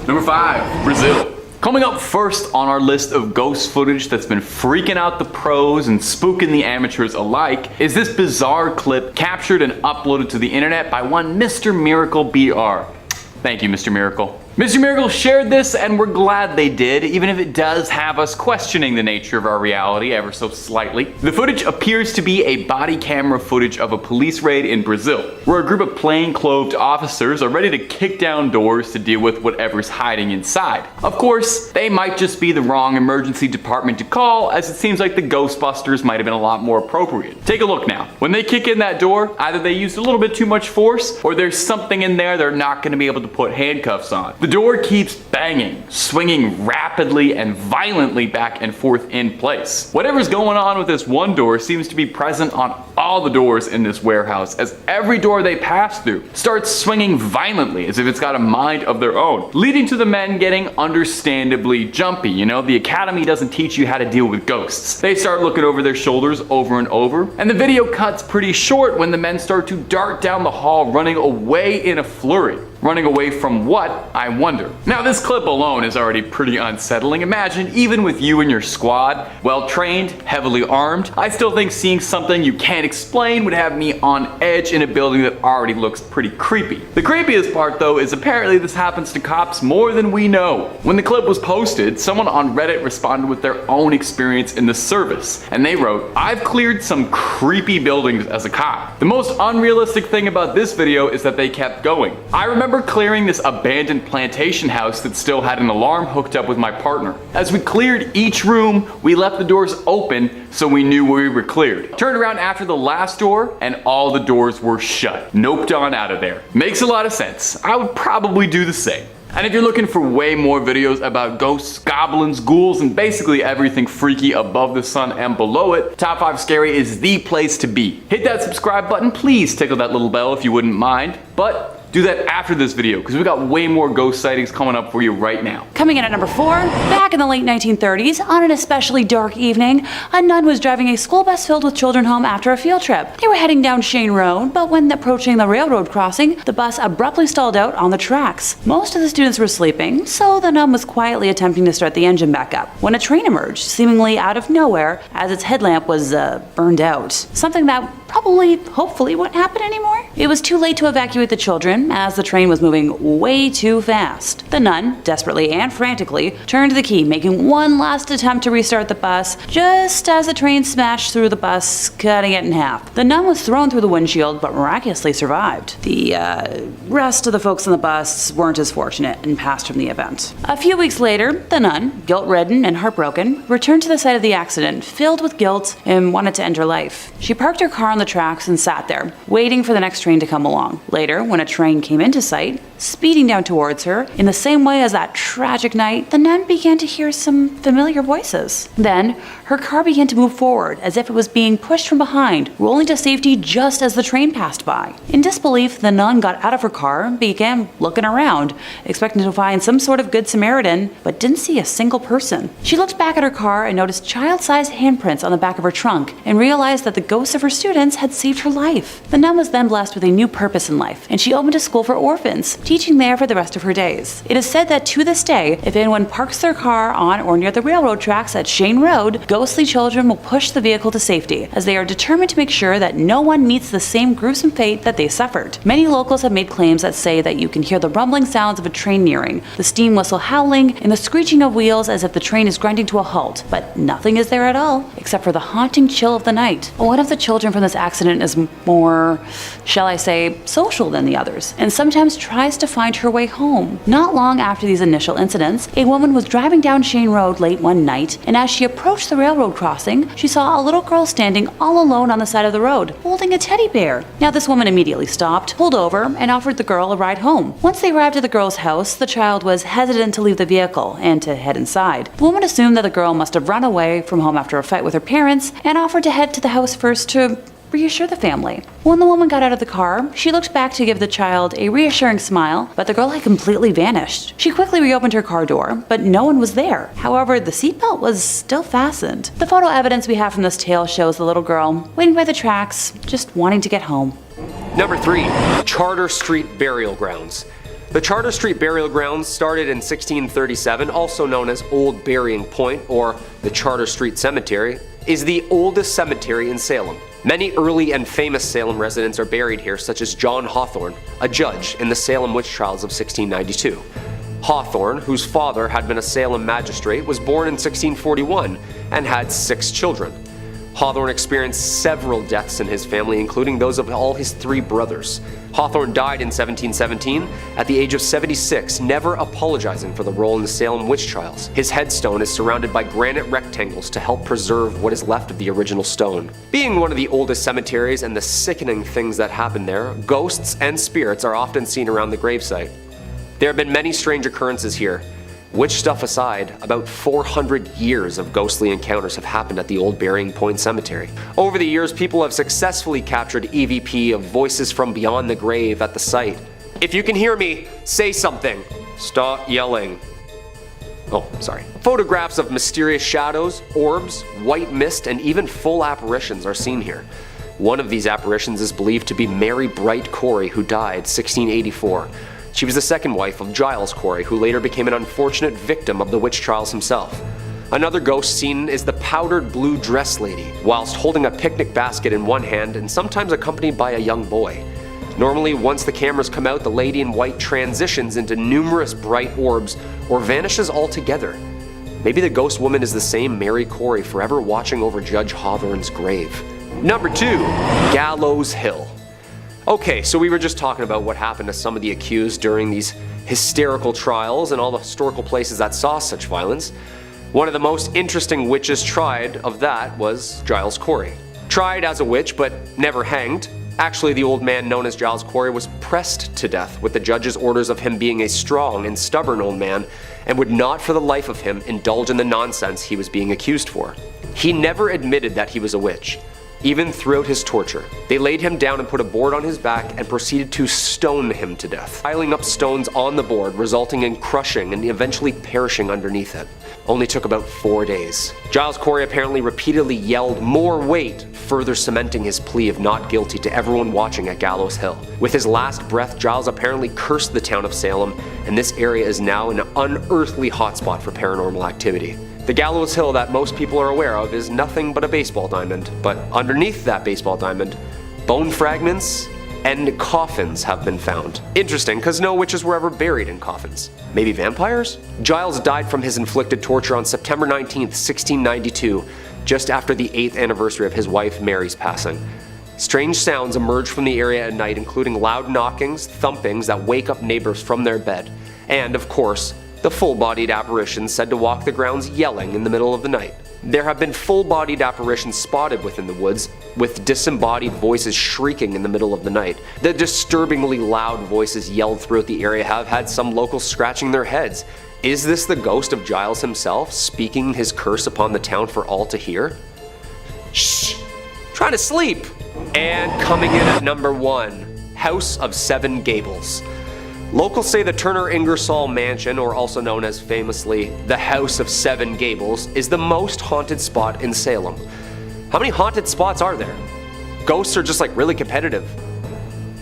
Number 5, Brazil. Coming up first on our list of ghost footage that's been freaking out the pros and spooking the amateurs alike is this bizarre clip captured and uploaded to the internet by one Mr. Miracle BR. Thank you, Mr. Miracle. Mr. Miracle shared this, and we're glad they did, even if it does have us questioning the nature of our reality ever so slightly. The footage appears to be a body camera footage of a police raid in Brazil, where a group of plain-clothed officers are ready to kick down doors to deal with whatever's hiding inside. Of course, they might just be the wrong emergency department to call, as it seems like the Ghostbusters might have been a lot more appropriate. Take a look now. When they kick in that door, either they used a little bit too much force, or there's something in there they're not going to be able to put handcuffs on. The door keeps banging, swinging rapidly and violently back and forth in place. Whatever's going on with this one door seems to be present on all the doors in this warehouse, as every door they pass through starts swinging violently as if it's got a mind of their own, leading to the men getting understandably jumpy. You know, the academy doesn't teach you how to deal with ghosts. They start looking over their shoulders over and over, and the video cuts pretty short when the men start to dart down the hall, running away in a flurry. Running away from what, I wonder? Now, this clip alone is already pretty unsettling. Imagine, even with you and your squad, well trained, heavily armed, I still think seeing something you can't explain would have me on edge in a building that already looks pretty creepy. The creepiest part, though, is apparently this happens to cops more than we know. When the clip was posted, someone on Reddit responded with their own experience in the service, and they wrote, "I've cleared some creepy buildings as a cop. The most unrealistic thing about this video is that they kept going. I remember clearing this abandoned plantation house that still had an alarm hooked up with my partner. As we cleared each room, we left the doors open so we knew we were cleared. Turned around after the last door and all the doors were shut. Noped on out of there." Makes a lot of sense. I would probably do the same. And if you're looking for way more videos about ghosts, goblins, ghouls, and basically everything freaky above the sun and below it, Top 5 Scary is the place to be. Hit that subscribe button, please tickle that little bell if you wouldn't mind, but do that after this video, because we got way more ghost sightings coming up for you right now. Coming in at number 4, back in the late 1930s, on an especially dark evening, a nun was driving a school bus filled with children home after a field trip. They were heading down Shane Road, but when approaching the railroad crossing, the bus abruptly stalled out on the tracks. Most of the students were sleeping, so the nun was quietly attempting to start the engine back up, when a train emerged, seemingly out of nowhere, as its headlamp was burned out. Something that probably, hopefully, wouldn't happen anymore. It was too late to evacuate the children, as the train was moving way too fast. The nun, desperately and frantically, turned the key, making one last attempt to restart the bus, just as the train smashed through the bus, cutting it in half. The nun was thrown through the windshield, but miraculously survived. The rest of the folks on the bus weren't as fortunate and passed from the event. A few weeks later, the nun, guilt-ridden and heartbroken, returned to the site of the accident, filled with guilt and wanted to end her life. She parked her car on the tracks and sat there, waiting for the next train to come along. Later, when a train came into sight, speeding down towards her, in the same way as that tragic night, the nun began to hear some familiar voices. Then, her car began to move forward, as if it was being pushed from behind, rolling to safety just as the train passed by. In disbelief, the nun got out of her car and began looking around, expecting to find some sort of good Samaritan, but didn't see a single person. She looked back at her car and noticed child-sized handprints on the back of her trunk, and realized that the ghosts of her students had saved her life. The nun was then blessed with a new purpose in life, and she opened a school for orphans, teaching there for the rest of her days. It is said that to this day, if anyone parks their car on or near the railroad tracks at Shane Road, ghostly children will push the vehicle to safety, as they are determined to make sure that no one meets the same gruesome fate that they suffered. Many locals have made claims that say that you can hear the rumbling sounds of a train nearing, the steam whistle howling, and the screeching of wheels as if the train is grinding to a halt, but nothing is there at all, except for the haunting chill of the night. One of the children from this accident is more, shall I say, social than the others, and sometimes tries to find her way home. Not long after these initial incidents, a woman was driving down Shane Road late one night, and as she approached the railroad crossing, she saw a little girl standing all alone on the side of the road, holding a teddy bear. Now this woman immediately stopped, pulled over, and offered the girl a ride home. Once they arrived at the girl's house, the child was hesitant to leave the vehicle and to head inside. The woman assumed that the girl must have run away from home after a fight with her parents, and offered to head to the house first to reassure the family. When the woman got out of the car, she looked back to give the child a reassuring smile, but the girl had completely vanished. She quickly reopened her car door, but no one was there. However, the seatbelt was still fastened. The photo evidence we have from this tale shows the little girl waiting by the tracks, just wanting to get home. Number 3, Charter Street Burial Grounds. The Charter Street burial grounds started in 1637, also known as Old Burying Point or the Charter Street Cemetery, is the oldest cemetery in Salem. Many early and famous Salem residents are buried here, such as John Hawthorne, a judge in the Salem witch trials of 1692. Hawthorne, whose father had been a Salem magistrate, was born in 1641 and had 6 children. Hawthorne experienced several deaths in his family, including those of all his 3 brothers. Hawthorne died in 1717 at the age of 76, never apologizing for the role in the Salem witch trials. His headstone is surrounded by granite rectangles to help preserve what is left of the original stone. Being one of the oldest cemeteries and the sickening things that happen there, ghosts and spirits are often seen around the gravesite. There have been many strange occurrences here. Witch stuff aside, about 400 years of ghostly encounters have happened at the Old Burying Point Cemetery. Over the years, people have successfully captured EVP of voices from beyond the grave at the site. If you can hear me, say something. Stop yelling. Oh, sorry. Photographs of mysterious shadows, orbs, white mist, and even full apparitions are seen here. One of these apparitions is believed to be Mary Bright Corey, who died 1684. She was the second wife of Giles Corey, who later became an unfortunate victim of the witch trials himself. Another ghost seen is the powdered blue dress lady, whilst holding a picnic basket in one hand and sometimes accompanied by a young boy. Normally, once the cameras come out, the lady in white transitions into numerous bright orbs or vanishes altogether. Maybe the ghost woman is the same Mary Corey forever watching over Judge Hawthorne's grave. Number 2. Gallows Hill. Okay, so we were just talking about what happened to some of the accused during these hysterical trials and all the historical places that saw such violence. One of the most interesting witches tried of that was Giles Corey. Tried as a witch but never hanged. Actually, the old man known as Giles Corey was pressed to death with the judge's orders of him being a strong and stubborn old man and would not for the life of him indulge in the nonsense he was being accused for. He never admitted that he was a witch. Even throughout his torture, they laid him down and put a board on his back and proceeded to stone him to death, piling up stones on the board, resulting in crushing and eventually perishing underneath it. Only took about 4 days. Giles Corey apparently repeatedly yelled "more weight," further cementing his plea of not guilty to everyone watching at Gallows Hill. With his last breath, Giles apparently cursed the town of Salem, and this area is now an unearthly hotspot for paranormal activity. The Gallows Hill that most people are aware of is nothing but a baseball diamond, but underneath that baseball diamond, bone fragments and coffins have been found. Interesting, because no witches were ever buried in coffins. Maybe vampires? Giles died from his inflicted torture on September 19th, 1692, just after the 8th anniversary of his wife Mary's passing. Strange sounds emerge from the area at night, including loud knockings, thumpings that wake up neighbors from their bed, and, of course, the full-bodied apparitions said to walk the grounds yelling in the middle of the night. There have been full-bodied apparitions spotted within the woods, with disembodied voices shrieking in the middle of the night. The disturbingly loud voices yelled throughout the area have had some locals scratching their heads. Is this the ghost of Giles himself, speaking his curse upon the town for all to hear? Shh! Trying to sleep! And coming in at number 1, House of 7 Gables. Locals say the Turner Ingersoll Mansion, or also known as famously the House of 7 Gables, is the most haunted spot in Salem. How many haunted spots are there? Ghosts are just like really competitive.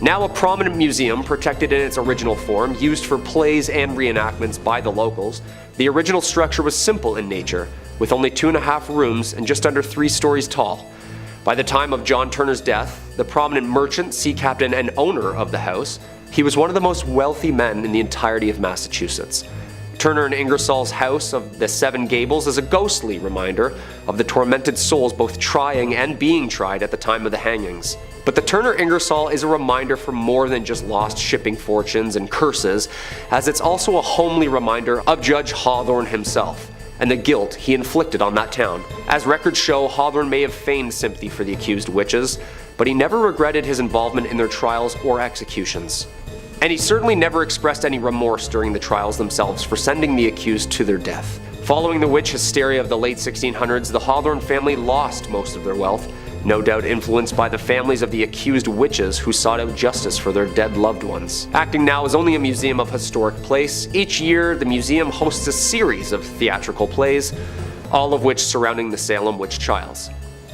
Now a prominent museum, protected in its original form, used for plays and reenactments by the locals, the original structure was simple in nature, with only 2.5 rooms and just under 3 stories tall. By the time of John Turner's death, the prominent merchant, sea captain, and owner of the house, he was one of the most wealthy men in the entirety of Massachusetts. Turner and Ingersoll's House of the 7 Gables is a ghostly reminder of the tormented souls both trying and being tried at the time of the hangings. But the Turner Ingersoll is a reminder for more than just lost shipping fortunes and curses, as it's also a homely reminder of Judge Hawthorne himself and the guilt he inflicted on that town. As records show, Hawthorne may have feigned sympathy for the accused witches, but he never regretted his involvement in their trials or executions. And he certainly never expressed any remorse during the trials themselves for sending the accused to their death. Following the witch hysteria of the late 1600s, the Hawthorne family lost most of their wealth, no doubt influenced by the families of the accused witches who sought out justice for their dead loved ones. Acting now is only a museum of historic place. Each year, the museum hosts a series of theatrical plays, all of which surrounding the Salem witch trials.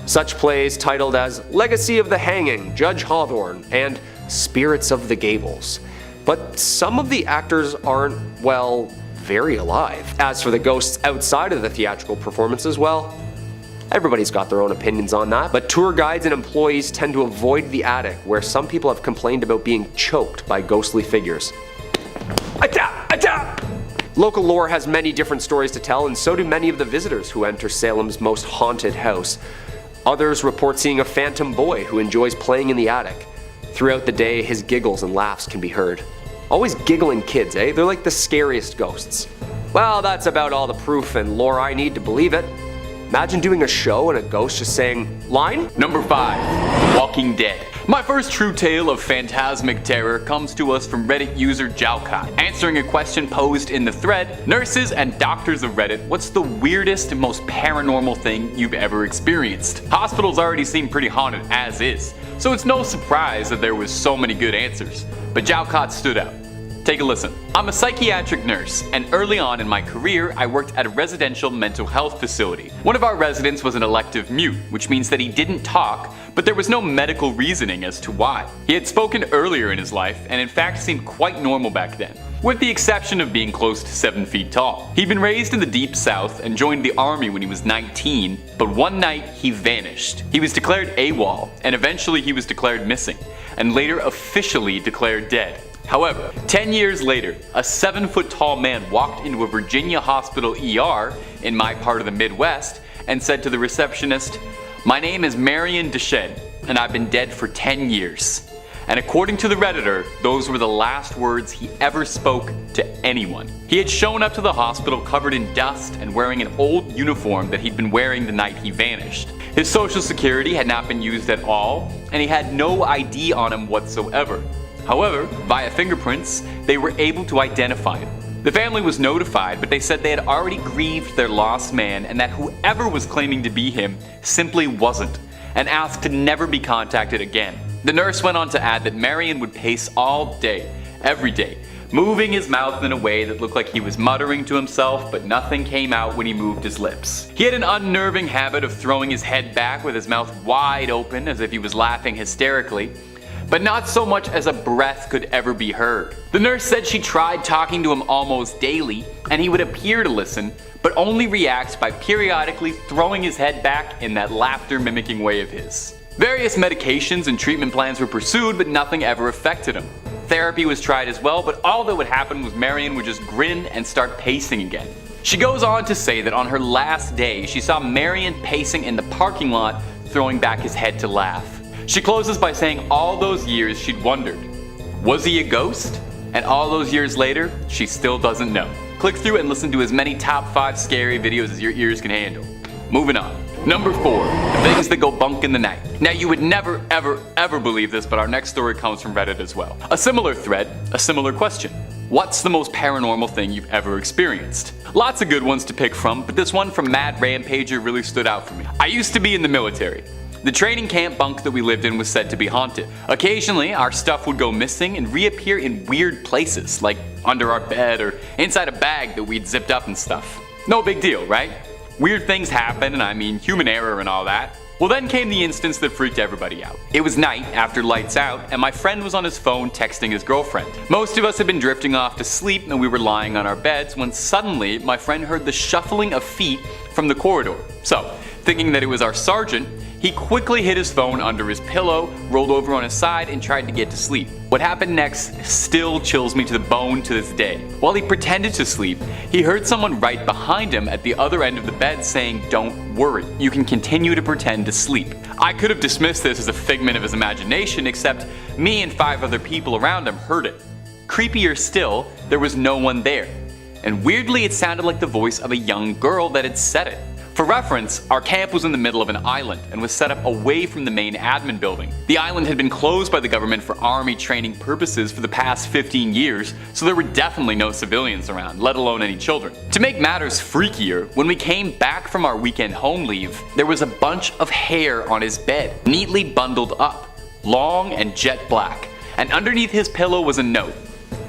Such plays titled as Legacy of the Hanging, Judge Hawthorne, and Spirits of the Gables But some of the actors aren't, well, very alive. As for the ghosts outside of the theatrical performances, well, everybody's got their own opinions on that, but tour guides and employees tend to avoid the attic, where some people have complained about being choked by ghostly figures. Attack! Attack! Local lore has many different stories to tell, and so do many of the visitors who enter Salem's most haunted house. Others report seeing a phantom boy who enjoys playing in the attic. Throughout the day, his giggles and laughs can be heard. Always giggling kids, eh? They're like the scariest ghosts. Well, that's about all the proof and lore I need to believe it. Imagine doing a show and a ghost just saying, line? Number 5. Walking Dead. My first true tale of phantasmic terror comes to us from Reddit user Jalcott. Answering a question posed in the thread, nurses and doctors of Reddit, what's the weirdest and most paranormal thing you've ever experienced? Hospitals already seem pretty haunted as is, so it's no surprise that there was so many good answers. But Jalcott stood out. Take a listen. I'm a psychiatric nurse, and early on in my career, I worked at a residential mental health facility. One of our residents was an elective mute, which means that he didn't talk, but there was no medical reasoning as to why. He had spoken earlier in his life, and in fact seemed quite normal back then, with the exception of being close to 7 feet tall. He'd been raised in the deep south and joined the army when he was 19, but one night he vanished. He was declared AWOL, and eventually he was declared missing, and later officially declared dead. However, 10 years later, a 7-foot-tall man walked into a Virginia hospital ER in my part of the Midwest and said to the receptionist, "My name is Marion Deschênes, and I've been dead for 10 years. And according to the Redditor, those were the last words he ever spoke to anyone. He had shown up to the hospital covered in dust and wearing an old uniform that he'd been wearing the night he vanished. His social security had not been used at all, and he had no ID on him whatsoever. However, via fingerprints, they were able to identify him. The family was notified, but they said they had already grieved their lost man and that whoever was claiming to be him simply wasn't, and asked to never be contacted again." The nurse went on to add that Marion would pace all day, every day, moving his mouth in a way that looked like he was muttering to himself, but nothing came out when he moved his lips. He had an unnerving habit of throwing his head back with his mouth wide open as if he was laughing hysterically, but not so much as a breath could ever be heard. The nurse said she tried talking to him almost daily, and he would appear to listen, but only react by periodically throwing his head back in that laughter-mimicking way of his. Various medications and treatment plans were pursued, but nothing ever affected him. Therapy was tried as well, but all that would happen was Marion would just grin and start pacing again. She goes on to say that on her last day, she saw Marion pacing in the parking lot, throwing back his head to laugh. She closes by saying all those years she'd wondered, was he a ghost? And all those years later, she still doesn't know. Click through and listen to as many top 5 scary videos as your ears can handle. Moving on. Number 4, things that go bunk in the night. Now you would never ever believe this, but our next story comes from Reddit as well. A similar thread, a similar question. What's the most paranormal thing you've ever experienced? Lots of good ones to pick from, but this one from Mad Rampager really stood out for me. I used to be in the military. The training camp bunk that we lived in was said to be haunted. Occasionally, our stuff would go missing and reappear in weird places, like under our bed or inside a bag that we'd zipped up and stuff. No big deal, right? Weird things happen, and I mean human error and all that. Well, then came the instance that freaked everybody out. It was night after lights out, and my friend was on his phone texting his girlfriend. Most of us had been drifting off to sleep and we were lying on our beds when suddenly my friend heard the shuffling of feet from the corridor. So, thinking that it was our sergeant, he quickly hid his phone under his pillow, rolled over on his side, and tried to get to sleep. What happened next still chills me to the bone to this day. While he pretended to sleep, he heard someone right behind him at the other end of the bed saying, "Don't worry, you can continue to pretend to sleep." I could have dismissed this as a figment of his imagination, except me and 5 other people around him heard it. Creepier still, there was no one there. And weirdly, it sounded like the voice of a young girl that had said it. For reference, our camp was in the middle of an island and was set up away from the main admin building. The island had been closed by the government for army training purposes for the past 15 years, so there were definitely no civilians around, let alone any children. To make matters freakier, when we came back from our weekend home leave, there was a bunch of hair on his bed, neatly bundled up, long and jet black, and underneath his pillow was a note.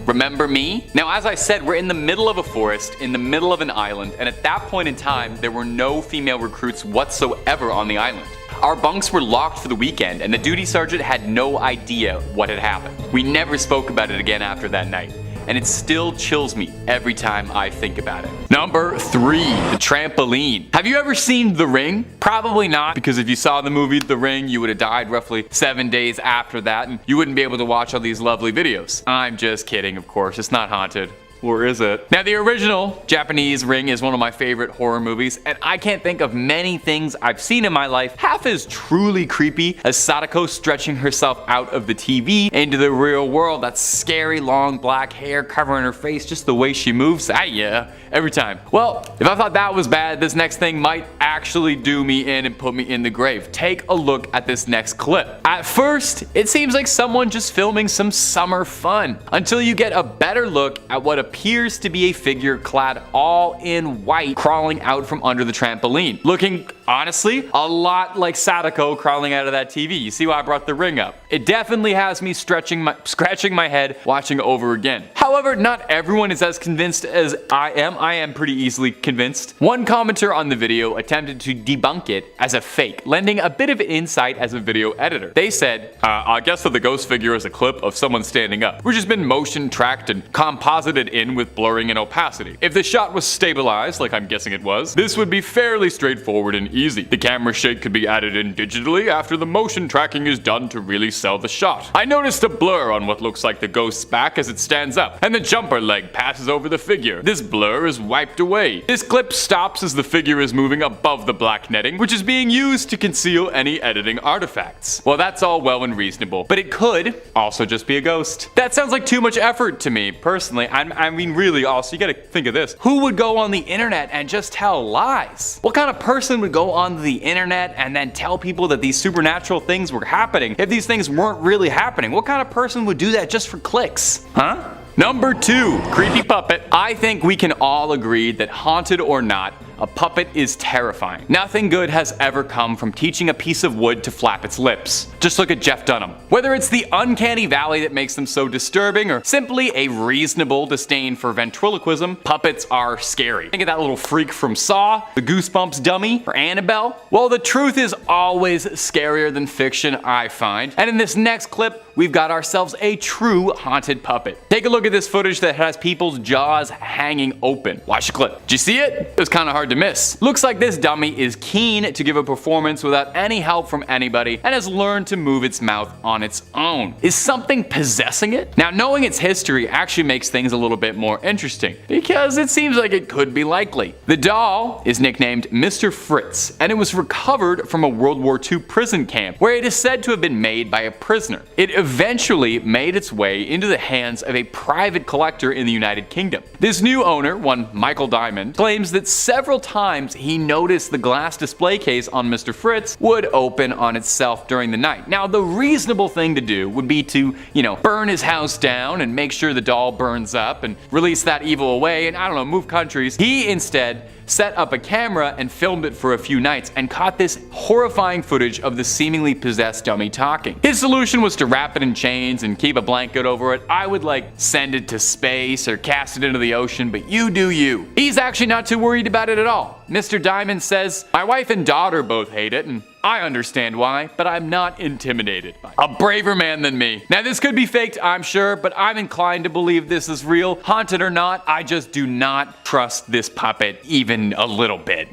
Remember me? Now, as I said, we're in the middle of a forest, in the middle of an island, and at that point in time, there were no female recruits whatsoever on the island. Our bunks were locked for the weekend and the duty sergeant had no idea what had happened. We never spoke about it again after that night, and it still chills me every time I think about it. Number 3, the trampoline. Have you ever seen The Ring? Probably not, because if you saw the movie The Ring, you would have died roughly 7 days after that, and you wouldn't be able to watch all these lovely videos. I'm just kidding, of course, it's not haunted. Or is it? Now, the original Japanese Ring is one of my favorite horror movies, and I can't think of many things I've seen in my life half as truly creepy as Sadako stretching herself out of the TV into the real world. That scary long black hair covering her face, just the way she moves. Yeah, every time. Well, if I thought that was bad, this next thing might actually do me in and put me in the grave. Take a look at this next clip. At first, it seems like someone just filming some summer fun, until you get a better look at what appears to be a figure clad all in white crawling out from under the trampoline. Looking, honestly, a lot like Sadako crawling out of that TV. You see why I brought The Ring up? It definitely has me scratching my head watching over again. However, not everyone is as convinced as I am. I am pretty easily convinced. One commenter on the video attempted to debunk it as a fake, lending a bit of insight as a video editor. They said, I guess that the ghost figure is a clip of someone standing up, which has been motion tracked and composited in with blurring and opacity. If the shot was stabilized, like I'm guessing it was, this would be fairly straightforward and easy. The camera shake could be added in digitally after the motion tracking is done to really sell the shot. I noticed a blur on what looks like the ghost's back as it stands up, and the jumper leg passes over the figure. This blur is wiped away. This clip stops as the figure is moving above the black netting, which is being used to conceal any editing artifacts. Well, that's all well and reasonable, but it could also just be a ghost. That sounds like too much effort to me, personally. I mean, really, also, you gotta think of this. Who would go on the internet and just tell lies? What kind of person would go on the internet and then tell people that these supernatural things were happening if these things weren't really happening? What kind of person would do that just for clicks? Huh? Number 2, creepy puppet. I think we can all agree that, haunted or not, a puppet is terrifying. Nothing good has ever come from teaching a piece of wood to flap its lips. Just look at Jeff Dunham. Whether it's the uncanny valley that makes them so disturbing or simply a reasonable disdain for ventriloquism, puppets are scary. Think of that little freak from Saw, the Goosebumps dummy, or Annabelle. Well, the truth is always scarier than fiction, I find. And in this next clip, we've got ourselves a true haunted puppet. Take a look at this footage that has people's jaws hanging open. Watch the clip. Did you see it? It was kind of hard to miss. Looks like this dummy is keen to give a performance without any help from anybody and has learned to move its mouth on its own. Is something possessing it? Now, knowing its history actually makes things a little bit more interesting, because it seems like it could be likely. The doll is nicknamed Mr. Fritz, and it was recovered from a World War II prison camp where it is said to have been made by a prisoner. It eventually made its way into the hands of a private collector in the United Kingdom. This new owner, one Michael Diamond, claims that several times he noticed the glass display case on Mr. Fritz would open on itself during the night. Now, the reasonable thing to do would be to, burn his house down and make sure the doll burns up and release that evil away and, move countries. He instead set up a camera and filmed it for a few nights and caught this horrifying footage of the seemingly possessed dummy talking. His solution was to wrap it in chains and keep a blanket over it. I would send it to space or cast it into the ocean, but you do you. He's actually not too worried about it at all. Mr. Diamond says, "My wife and daughter both hate it, and I understand why, but I'm not intimidated by it. A braver man than me." Now, this could be faked, I'm sure, but I'm inclined to believe this is real. Haunted or not, I just do not trust this puppet even a little bit,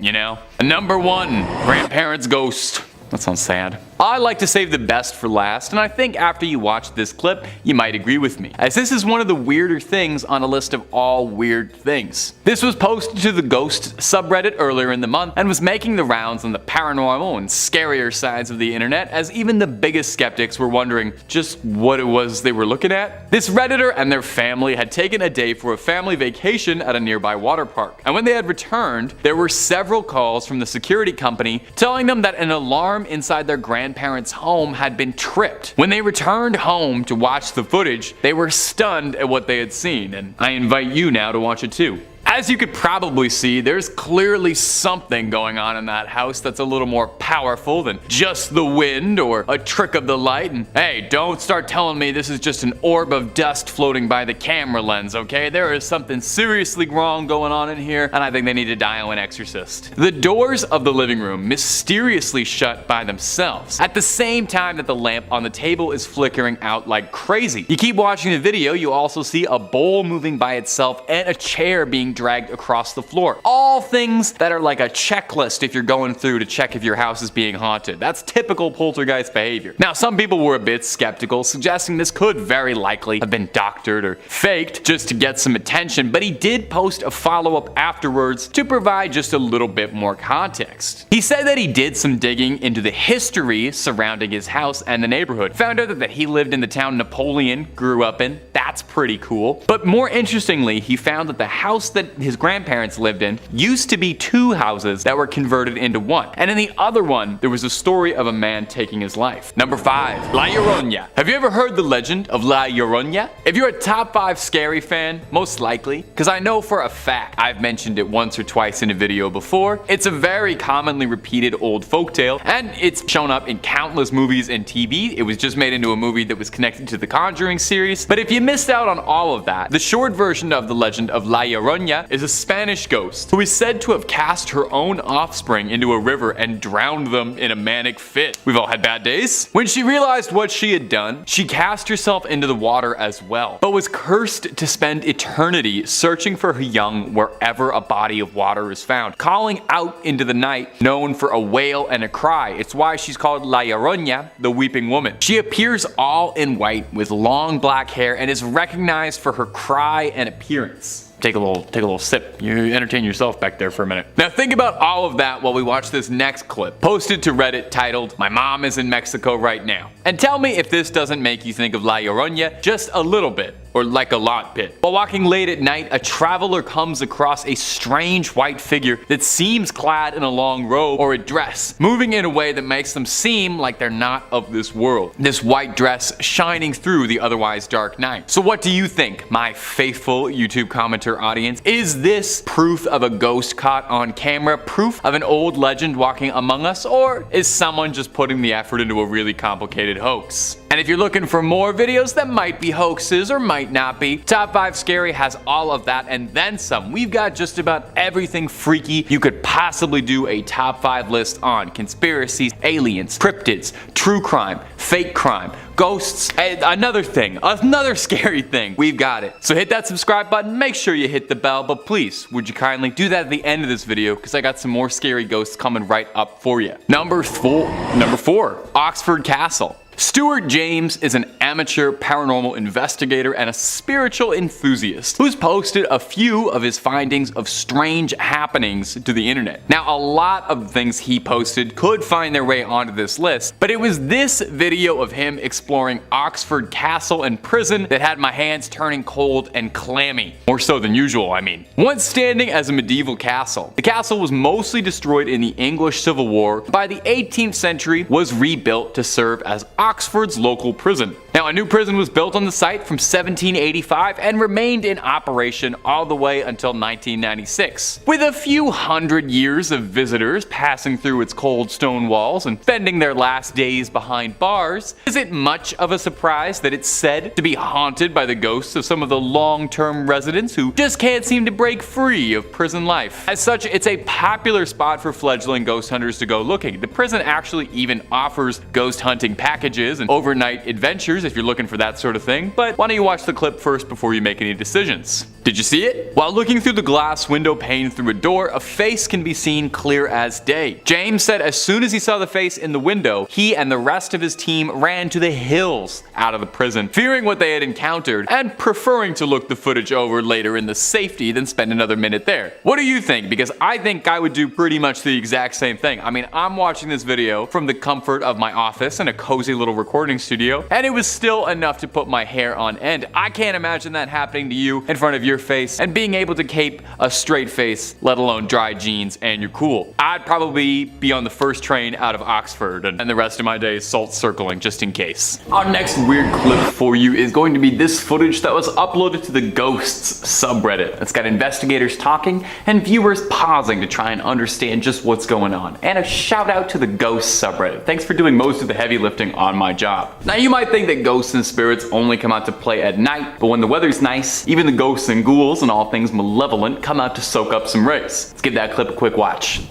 Number 1, grandparents' ghost. That sounds sad. I like to save the best for last, and I think after you watch this clip, you might agree with me, as this is one of the weirder things on a list of all weird things. This was posted to the Ghost subreddit earlier in the month and was making the rounds on the paranormal and scarier sides of the internet, as even the biggest skeptics were wondering just what it was they were looking at. This redditor and their family had taken a day for a family vacation at a nearby water park, and when they had returned, there were several calls from the security company telling them that an alarm inside their grandparents' home had been tripped. When they returned home to watch the footage, they were stunned at what they had seen, and I invite you now to watch it too. As you could probably see, there's clearly something going on in that house that's a little more powerful than just the wind or a trick of the light. And hey, don't start telling me this is just an orb of dust floating by the camera lens, okay? There is something seriously wrong going on in here, and I think they need to dial an exorcist. The doors of the living room mysteriously shut by themselves at the same time that the lamp on the table is flickering out like crazy. You keep watching the video, you also see a bowl moving by itself and a chair being dragged across the floor. All things that are like a checklist if you're going through to check if your house is being haunted. That's typical poltergeist behavior. Now, some people were a bit skeptical, suggesting this could very likely have been doctored or faked just to get some attention, but he did post a follow-up afterwards to provide just a little bit more context. He said that he did some digging into the history surrounding his house and the neighborhood. Found out that he lived in the town Napoleon grew up in. That's pretty cool. But more interestingly, he found that the house that his grandparents lived in used to be two houses that were converted into one. And in the other one, there was a story of a man taking his life. Number 5, La Llorona. Have you ever heard the legend of La Llorona? If you're a top 5 scary fan, most likely, because I know for a fact I've mentioned it once or twice in a video before. It's a very commonly repeated old folktale, and it's shown up in countless movies and TV. It was just made into a movie that was connected to the Conjuring series. But if you missed out on all of that, the short version of the legend of La Llorona is a Spanish ghost who is said to have cast her own offspring into a river and drowned them in a manic fit. We've all had bad days. When she realized what she had done, she cast herself into the water as well, but was cursed to spend eternity searching for her young wherever a body of water is found, calling out into the night, known for a wail and a cry. It's why she's called La Llorona, the weeping woman. She appears all in white with long black hair and is recognized for her cry and appearance. Take a little sip. You entertain yourself back there for a minute. Now think about all of that while we watch this next clip, posted to Reddit titled, "My mom is in Mexico right now." And tell me if this doesn't make you think of La Llorona just a little bit, or like a lot bit. While walking late at night, a traveler comes across a strange white figure that seems clad in a long robe or a dress, moving in a way that makes them seem like they're not of this world. This white dress shining through the otherwise dark night. So what do you think, my faithful YouTube commenter audience? Is this proof of a ghost caught on camera, proof of an old legend walking among us, or is someone just putting the effort into a really complicated hoax? And if you're looking for more videos that might be hoaxes or might not be, Top 5 Scary has all of that and then some. We've got just about everything freaky you could possibly do a top 5 list on. Conspiracies, aliens, cryptids, true crime, fake crime, ghosts, another scary thing. We've got it. So hit that subscribe button, make sure you hit the bell, but please, would you kindly do that at the end of this video, because I got some more scary ghosts coming right up for you. Number 4, Oxford Castle. Stuart James is an amateur paranormal investigator and a spiritual enthusiast who's posted a few of his findings of strange happenings to the internet. Now, a lot of things he posted could find their way onto this list, but it was this video of him exploring Oxford Castle and prison that had my hands turning cold and clammy. More so than usual, I mean. Once standing as a medieval castle, the castle was mostly destroyed in the English Civil War. By the 18th century, was rebuilt to serve as Oxford's local prison. Now, a new prison was built on the site from 1785 and remained in operation all the way until 1996. With a few hundred years of visitors passing through its cold stone walls and spending their last days behind bars, is it much of a surprise that it's said to be haunted by the ghosts of some of the long-term residents who just can't seem to break free of prison life? As such, it's a popular spot for fledgling ghost hunters to go looking. The prison actually even offers ghost hunting packages and overnight adventures if you're looking for that sort of thing, but why don't you watch the clip first before you make any decisions? Did you see it? While looking through the glass window pane through a door, a face can be seen clear as day. James said as soon as he saw the face in the window, he and the rest of his team ran to the hills out of the prison, fearing what they had encountered and preferring to look the footage over later in the safety than spend another minute there. What do you think? Because I think I would do pretty much the exact same thing. I mean, I'm watching this video from the comfort of my office in a cozy little recording studio, and it was still enough to put my hair on end. I can't imagine that happening to you in front of your face and being able to keep a straight face, let alone dry jeans, and you're cool. I'd probably be on the first train out of Oxford and the rest of my days salt circling just in case. Our next weird clip for you is going to be this footage that was uploaded to the Ghosts subreddit. It's got investigators talking and viewers pausing to try and understand just what's going on. And a shout out to the Ghosts subreddit. Thanks for doing most of the heavy lifting on my job. Now you might think that ghosts and spirits only come out to play at night, but when the weather's nice, even the ghosts and ghouls and all things malevolent come out to soak up some rays. Let's give that clip a quick watch.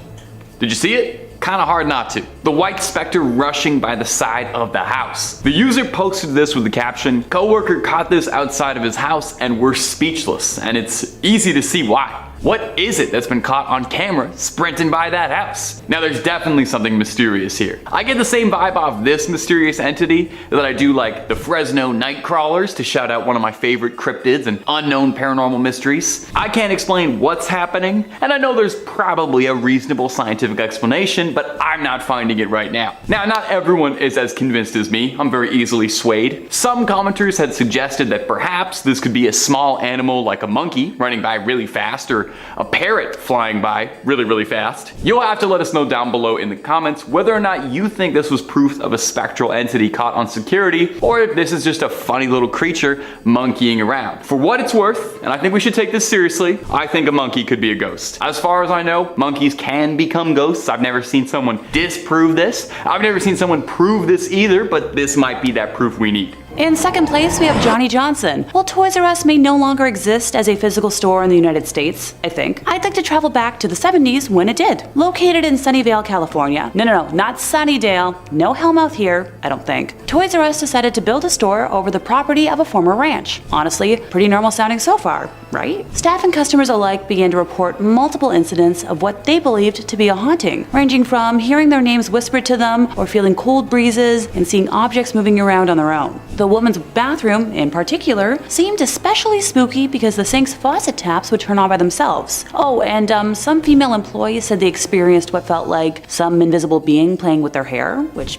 Did you see it? Kinda hard not to. The white specter rushing by the side of the house. The user posted this with the caption, "Coworker caught this outside of his house and we're speechless," and it's easy to see why. What is it that's been caught on camera sprinting by that house? Now there's definitely something mysterious here. I get the same vibe off this mysterious entity that I do like the Fresno night crawlers, to shout out one of my favorite cryptids and unknown paranormal mysteries. I can't explain what's happening, and I know there's probably a reasonable scientific explanation, but I'm not finding it right now. Now, not everyone is as convinced as me. I'm very easily swayed. Some commenters had suggested that perhaps this could be a small animal like a monkey running by really fast, or a parrot flying by really, really fast. You'll have to let us know down below in the comments whether or not you think this was proof of a spectral entity caught on security, or if this is just a funny little creature monkeying around. For what it's worth, and I think we should take this seriously, I think a monkey could be a ghost. As far as I know, monkeys can become ghosts. I've never seen someone disprove this. I've never seen someone prove this either, but this might be that proof we need. In second place, we have Johnny Johnson. While Toys R Us may no longer exist as a physical store in the United States, I think, I'd like to travel back to the 70s when it did. Located in Sunnyvale, California. No, not Sunnydale. No Hellmouth here, I don't think. Toys R Us decided to build a store over the property of a former ranch. Honestly, pretty normal sounding so far, right? Staff and customers alike began to report multiple incidents of what they believed to be a haunting, ranging from hearing their names whispered to them, or feeling cold breezes, and seeing objects moving around on their own. The woman's bathroom, in particular, seemed especially spooky because the sink's faucet taps would turn on by themselves. Oh, and some female employees said they experienced what felt like some invisible being playing with their hair, which...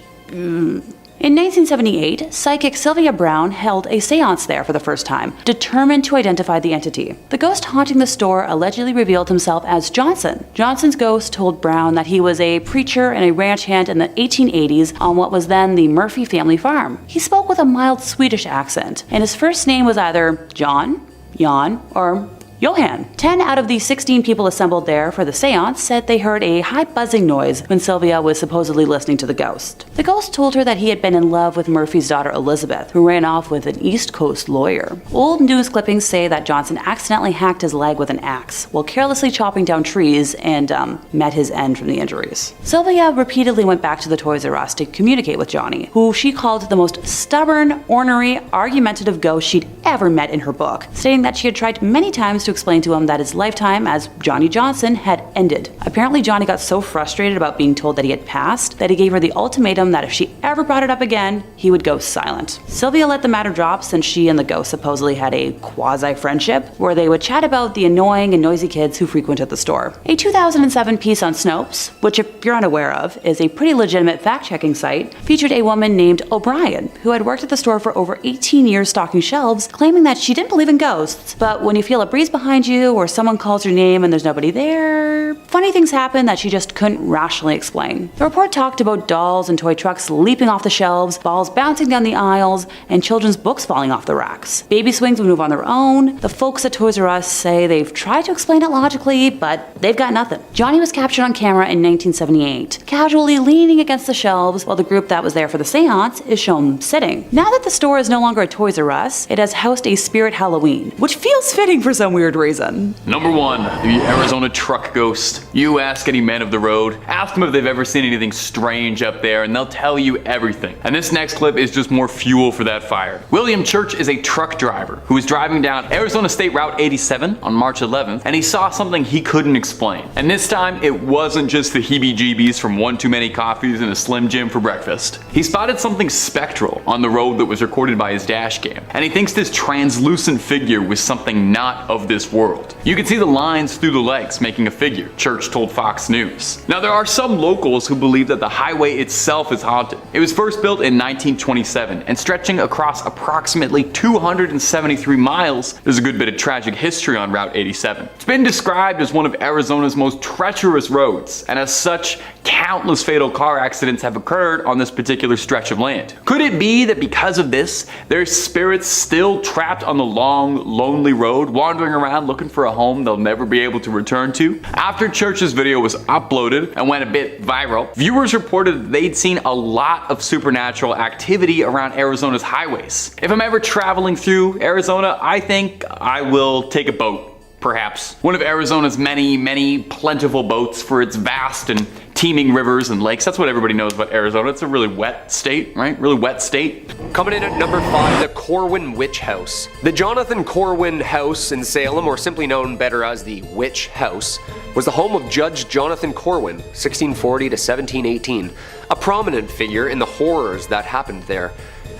In 1978, psychic Sylvia Brown held a seance there for the first time, determined to identify the entity. The ghost haunting the store allegedly revealed himself as Johnson. Johnson's ghost told Brown that he was a preacher and a ranch hand in the 1880s on what was then the Murphy family farm. He spoke with a mild Swedish accent, and his first name was either John, Jan, or Johan. 10 out of the 16 people assembled there for the seance said they heard a high buzzing noise when Sylvia was supposedly listening to the ghost. The ghost told her that he had been in love with Murphy's daughter Elizabeth, who ran off with an East Coast lawyer. Old news clippings say that Johnson accidentally hacked his leg with an axe while carelessly chopping down trees and met his end from the injuries. Sylvia repeatedly went back to the Toys R Us to communicate with Johnny, who she called the most stubborn, ornery, argumentative ghost she'd ever met in her book, stating that she had tried many times to explain to him that his lifetime as Johnny Johnson had ended. Apparently, Johnny got so frustrated about being told that he had passed that he gave her the ultimatum that if she ever brought it up again, he would go silent. Sylvia let the matter drop since she and the ghost supposedly had a quasi-friendship where they would chat about the annoying and noisy kids who frequented the store. A 2007 piece on Snopes, which if you're unaware of, is a pretty legitimate fact-checking site, featured a woman named O'Brien who had worked at the store for over 18 years stocking shelves, claiming that she didn't believe in ghosts, but when you feel a breeze behind you or someone calls your name and there's nobody there, funny things happen that she just couldn't rationally explain. The report talked about dolls and toy trucks leaping off the shelves, balls bouncing down the aisles, and children's books falling off the racks. Baby swings would move on their own. The folks at Toys R Us say they've tried to explain it logically, but they've got nothing. Johnny was captured on camera in 1978, casually leaning against the shelves while the group that was there for the seance is shown sitting. Now that the store is no longer a Toys R Us, it has housed a Spirit Halloween, which feels fitting for some weird reason. Number 1, the Arizona truck ghost. You ask any man of the road, ask them if they've ever seen anything strange up there, and they'll tell you everything. And this next clip is just more fuel for that fire. William Church is a truck driver who was driving down Arizona State Route 87 on March 11th, and he saw something he couldn't explain. And this time, it wasn't just the heebie-jeebies from one too many coffees and a Slim Jim for breakfast. He spotted something spectral on the road that was recorded by his dash cam, and he thinks this translucent figure was something not of this this world. You can see the lines through the legs making a figure, Church told Fox News. Now there are some locals who believe that the highway itself is haunted. It was first built in 1927 and stretching across approximately 273 miles, there's a good bit of tragic history on Route 87. It's been described as one of Arizona's most treacherous roads, and as such, countless fatal car accidents have occurred on this particular stretch of land. Could it be that because of this, there's spirits still trapped on the long, lonely road, wandering around looking for a home they'll never be able to return to? After Church's video was uploaded and went a bit viral, viewers reported that they'd seen a lot of supernatural activity around Arizona's highways. If I'm ever traveling through Arizona, I think I will take a boat. Perhaps. One of Arizona's many plentiful boats for its vast and teeming rivers and lakes. That's what everybody knows about Arizona. It's a really wet state, right? Really wet state. Coming in at number 5, the Corwin Witch House. The Jonathan Corwin House in Salem, or simply known better as the Witch House, was the home of Judge Jonathan Corwin, 1640 to 1718, a prominent figure in the horrors that happened there,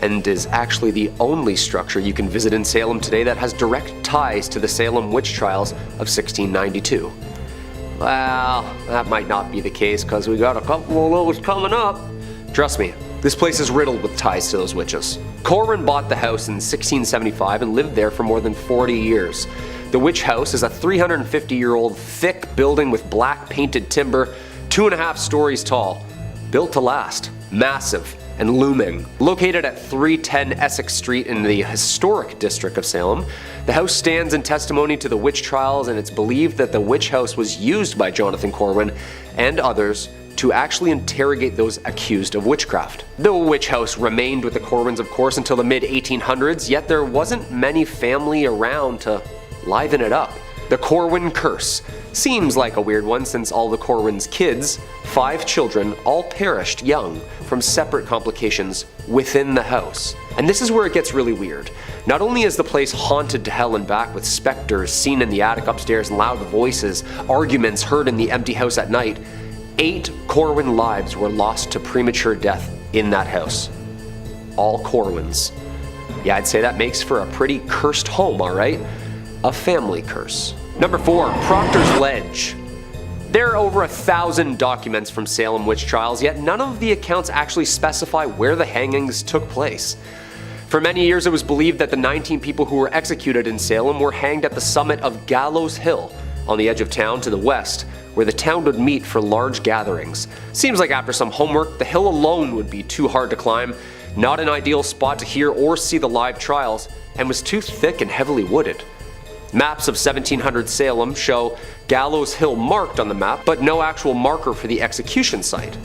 and is actually the only structure you can visit in Salem today that has direct ties to the Salem witch trials of 1692. Well, that might not be the case because we got a couple of those coming up. Trust me, this place is riddled with ties to those witches. Corwin bought the house in 1675 and lived there for more than 40 years. The Witch House is a 350-year-old thick building with black painted timber, 2.5 stories tall, built to last, massive, and looming. Located at 310 Essex Street in the historic district of Salem, the house stands in testimony to the witch trials, and it's believed that the witch house was used by Jonathan Corwin and others to actually interrogate those accused of witchcraft. The witch house remained with the Corwins, of course, until the mid-1800s, yet there wasn't many family around to liven it up. The Corwin curse seems like a weird one since all the Corwin's kids, 5 children, all perished young from separate complications within the house. And this is where it gets really weird. Not only is the place haunted to hell and back with specters seen in the attic upstairs and loud voices, arguments heard in the empty house at night, 8 Corwin lives were lost to premature death in that house. All Corwins. Yeah, I'd say that makes for a pretty cursed home, alright? A family curse. Number 4, Proctors Ledge. There are over 1,000 documents from Salem witch trials, yet none of the accounts actually specify where the hangings took place. For many years it was believed that the 19 people who were executed in Salem were hanged at the summit of Gallows Hill, on the edge of town to the west, where the town would meet for large gatherings. Seems like after some homework, the hill alone would be too hard to climb, not an ideal spot to hear or see the live trials, and was too thick and heavily wooded. Maps of 1700 Salem show Gallows Hill marked on the map, but no actual marker for the execution site.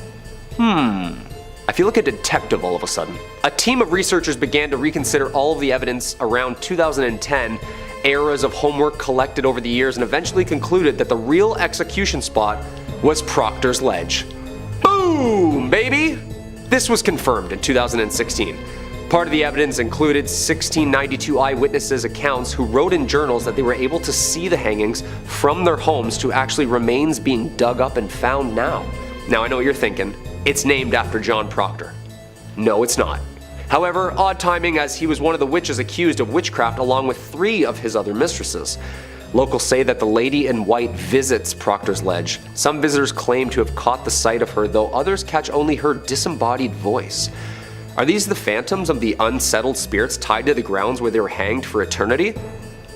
I feel like a detective all of a sudden. A team of researchers began to reconsider all of the evidence around 2010, eras of homework collected over the years, and eventually concluded that the real execution spot was Proctors Ledge. Boom, baby! This was confirmed in 2016. Part of the evidence included 1692 eyewitnesses' accounts who wrote in journals that they were able to see the hangings from their homes to actually remains being dug up and found now. Now I know what you're thinking, it's named after John Proctor. No, it's not. However, odd timing as he was one of the witches accused of witchcraft along with 3 of his other mistresses. Locals say that the lady in white visits Proctor's Ledge. Some visitors claim to have caught the sight of her, though others catch only her disembodied voice. Are these the phantoms of the unsettled spirits tied to the grounds where they were hanged for eternity?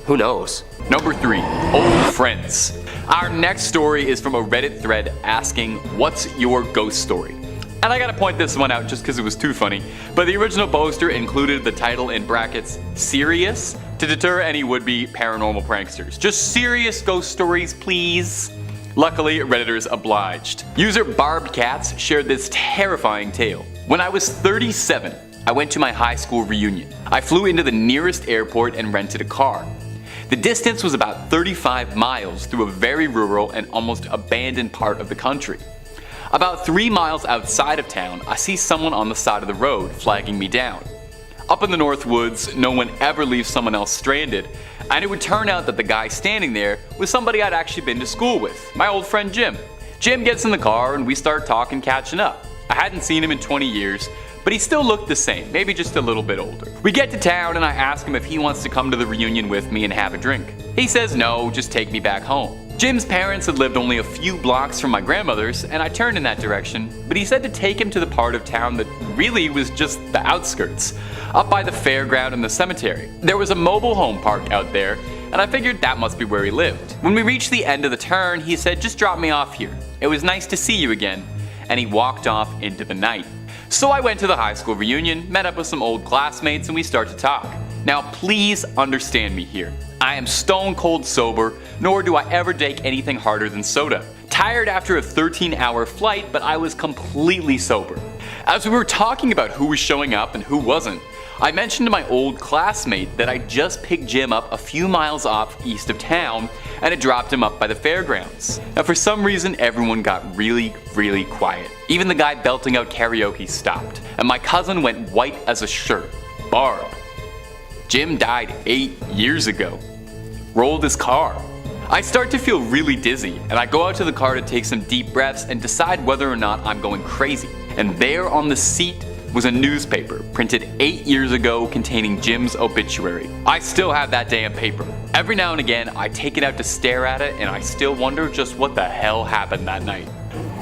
Who knows? Number 3, old friends. Our next story is from a Reddit thread asking, what's your ghost story? And I gotta point this one out just because it was too funny, but the original poster included the title in brackets, serious, to deter any would-be paranormal pranksters. Just serious ghost stories, please. Luckily, Redditors obliged. User Barbed Cats shared this terrifying tale. When I was 37, I went to my high school reunion. I flew into the nearest airport and rented a car. The distance was about 35 miles through a very rural and almost abandoned part of the country. About 3 miles outside of town, I see someone on the side of the road flagging me down. Up in the North Woods, no one ever leaves someone else stranded, and it would turn out that the guy standing there was somebody I'd actually been to school with, my old friend Jim. Jim gets in the car and we start talking, catching up. I hadn't seen him in 20 years, but he still looked the same, maybe just a little bit older. We get to town and I ask him if he wants to come to the reunion with me and have a drink. He says no, just take me back home. Jim's parents had lived only a few blocks from my grandmother's, and I turned in that direction, but he said to take him to the part of town that really was just the outskirts, up by the fairground and the cemetery. There was a mobile home park out there, and I figured that must be where he lived. When we reached the end of the turn, he said, just drop me off here. It was nice to see you again, and he walked off into the night. So I went to the high school reunion, met up with some old classmates, and we start to talk. Now please understand me here. I am stone cold sober, nor do I ever take anything harder than soda. Tired after a 13-hour flight, but I was completely sober. As we were talking about who was showing up and who wasn't, I mentioned to my old classmate that I just picked Jim up a few miles off east of town and had dropped him up by the fairgrounds. Now for some reason everyone got really quiet. Even the guy belting out karaoke stopped, and my cousin went white as a shirt. Barb. Jim died 8 years ago. Rolled his car. I start to feel really dizzy, and I go out to the car to take some deep breaths and decide whether or not I'm going crazy. And there on the seat was a newspaper printed 8 years ago containing Jim's obituary. I still have that damn paper. Every now and again I take it out to stare at it, and I still wonder just what the hell happened that night.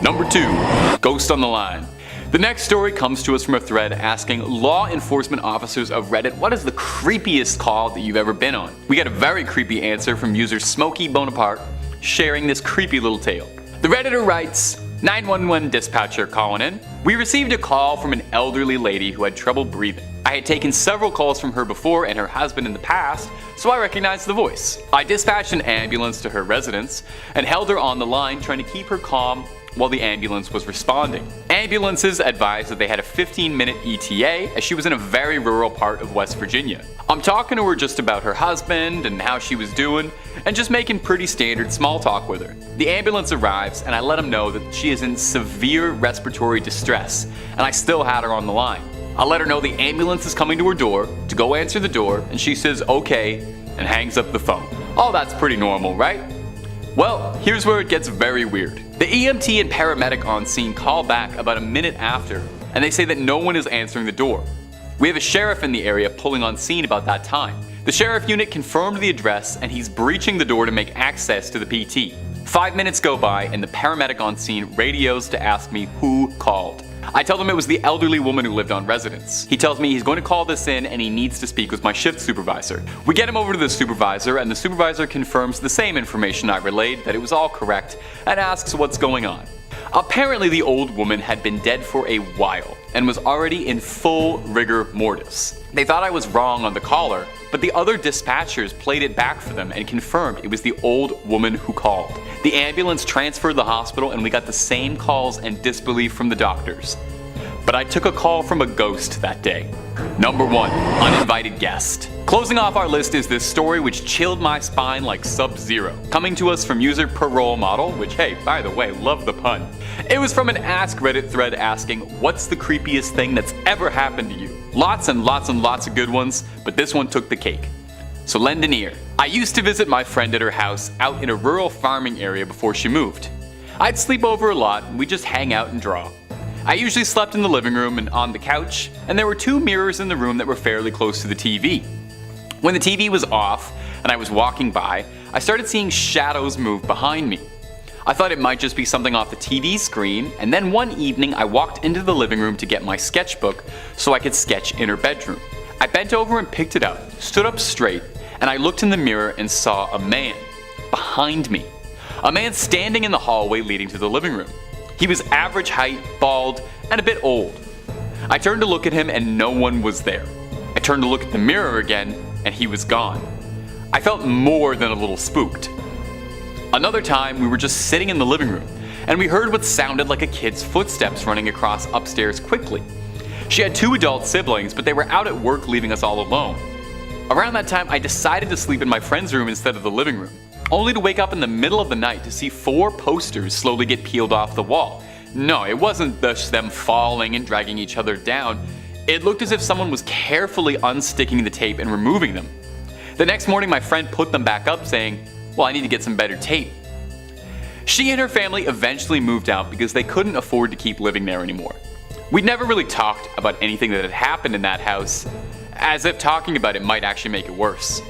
Number 2. Ghost on the line. The next story comes to us from a thread asking law enforcement officers of Reddit what is the creepiest call that you've ever been on. We got a very creepy answer from user Smokey Bonaparte sharing this creepy little tale. The Redditor writes, 911 dispatcher calling in. We received a call from an elderly lady who had trouble breathing. I had taken several calls from her before and her husband in the past, so I recognized the voice. I dispatched an ambulance to her residence and held her on the line trying to keep her calm while the ambulance was responding. Ambulances advised that they had a 15-minute ETA as she was in a very rural part of West Virginia. I'm talking to her just about her husband and how she was doing, and just making pretty standard small talk with her. The ambulance arrives and I let them know that she is in severe respiratory distress, and I still had her on the line. I let her know the ambulance is coming to her door to go answer the door, and she says okay and hangs up the phone. Oh, that's pretty normal, right? Well, here's where it gets very weird. The EMT and paramedic on scene call back about a minute after, and they say that no one is answering the door. We have a sheriff in the area pulling on scene about that time. The sheriff unit confirmed the address, and he's breaching the door to make access to the PT. 5 minutes go by, and the paramedic on scene radios to ask me who called. I tell them it was the elderly woman who lived on residence. He tells me he's going to call this in and he needs to speak with my shift supervisor. We get him over to the supervisor, and the supervisor confirms the same information I relayed, that it was all correct, and asks what's going on. Apparently the old woman had been dead for a while and was already in full rigor mortis. They thought I was wrong on the caller, but the other dispatchers played it back for them and confirmed it was the old woman who called. The ambulance transferred the hospital, and we got the same calls and disbelief from the doctors. But I took a call from a ghost that day. Number 1. Uninvited Guest. Closing off our list is this story which chilled my spine like Sub-Zero. Coming to us from user Parole Model, which, hey, by the way, love the pun. It was from an Ask Reddit thread asking, what's the creepiest thing that's ever happened to you? Lots and lots and lots of good ones, but this one took the cake. So lend an ear. I used to visit my friend at her house out in a rural farming area before she moved. I'd sleep over a lot, and we'd just hang out and draw. I usually slept in the living room and on the couch, and there were 2 mirrors in the room that were fairly close to the TV. When the TV was off and I was walking by, I started seeing shadows move behind me. I thought it might just be something off the TV screen, and then one evening I walked into the living room to get my sketchbook so I could sketch in her bedroom. I bent over and picked it up, stood up straight, and I looked in the mirror and saw a man behind me. A man standing in the hallway leading to the living room. He was average height, bald, and a bit old. I turned to look at him and no one was there. I turned to look at the mirror again and he was gone. I felt more than a little spooked. Another time we were just sitting in the living room and we heard what sounded like a kid's footsteps running across upstairs quickly. She had 2 adult siblings, but they were out at work leaving us all alone. Around that time I decided to sleep in my friend's room instead of the living room, only to wake up in the middle of the night to see 4 posters slowly get peeled off the wall. No, it wasn't just them falling and dragging each other down. It looked as if someone was carefully unsticking the tape and removing them. The next morning my friend put them back up saying, well, I need to get some better tape. She and her family eventually moved out because they couldn't afford to keep living there anymore. We'd never really talked about anything that had happened in that house, as if talking about it might actually make it worse.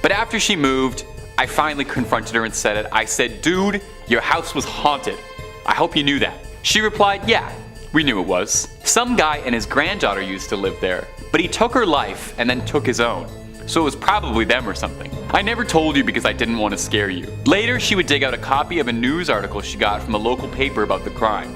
But after she moved, I finally confronted her and said it. I said, "Dude, your house was haunted. I hope you knew that." She replied, "Yeah, we knew it was. Some guy and his granddaughter used to live there, but he took her life and then took his own. So it was probably them or something. I never told you because I didn't want to scare you." Later, she would dig out a copy of a news article she got from a local paper about the crime.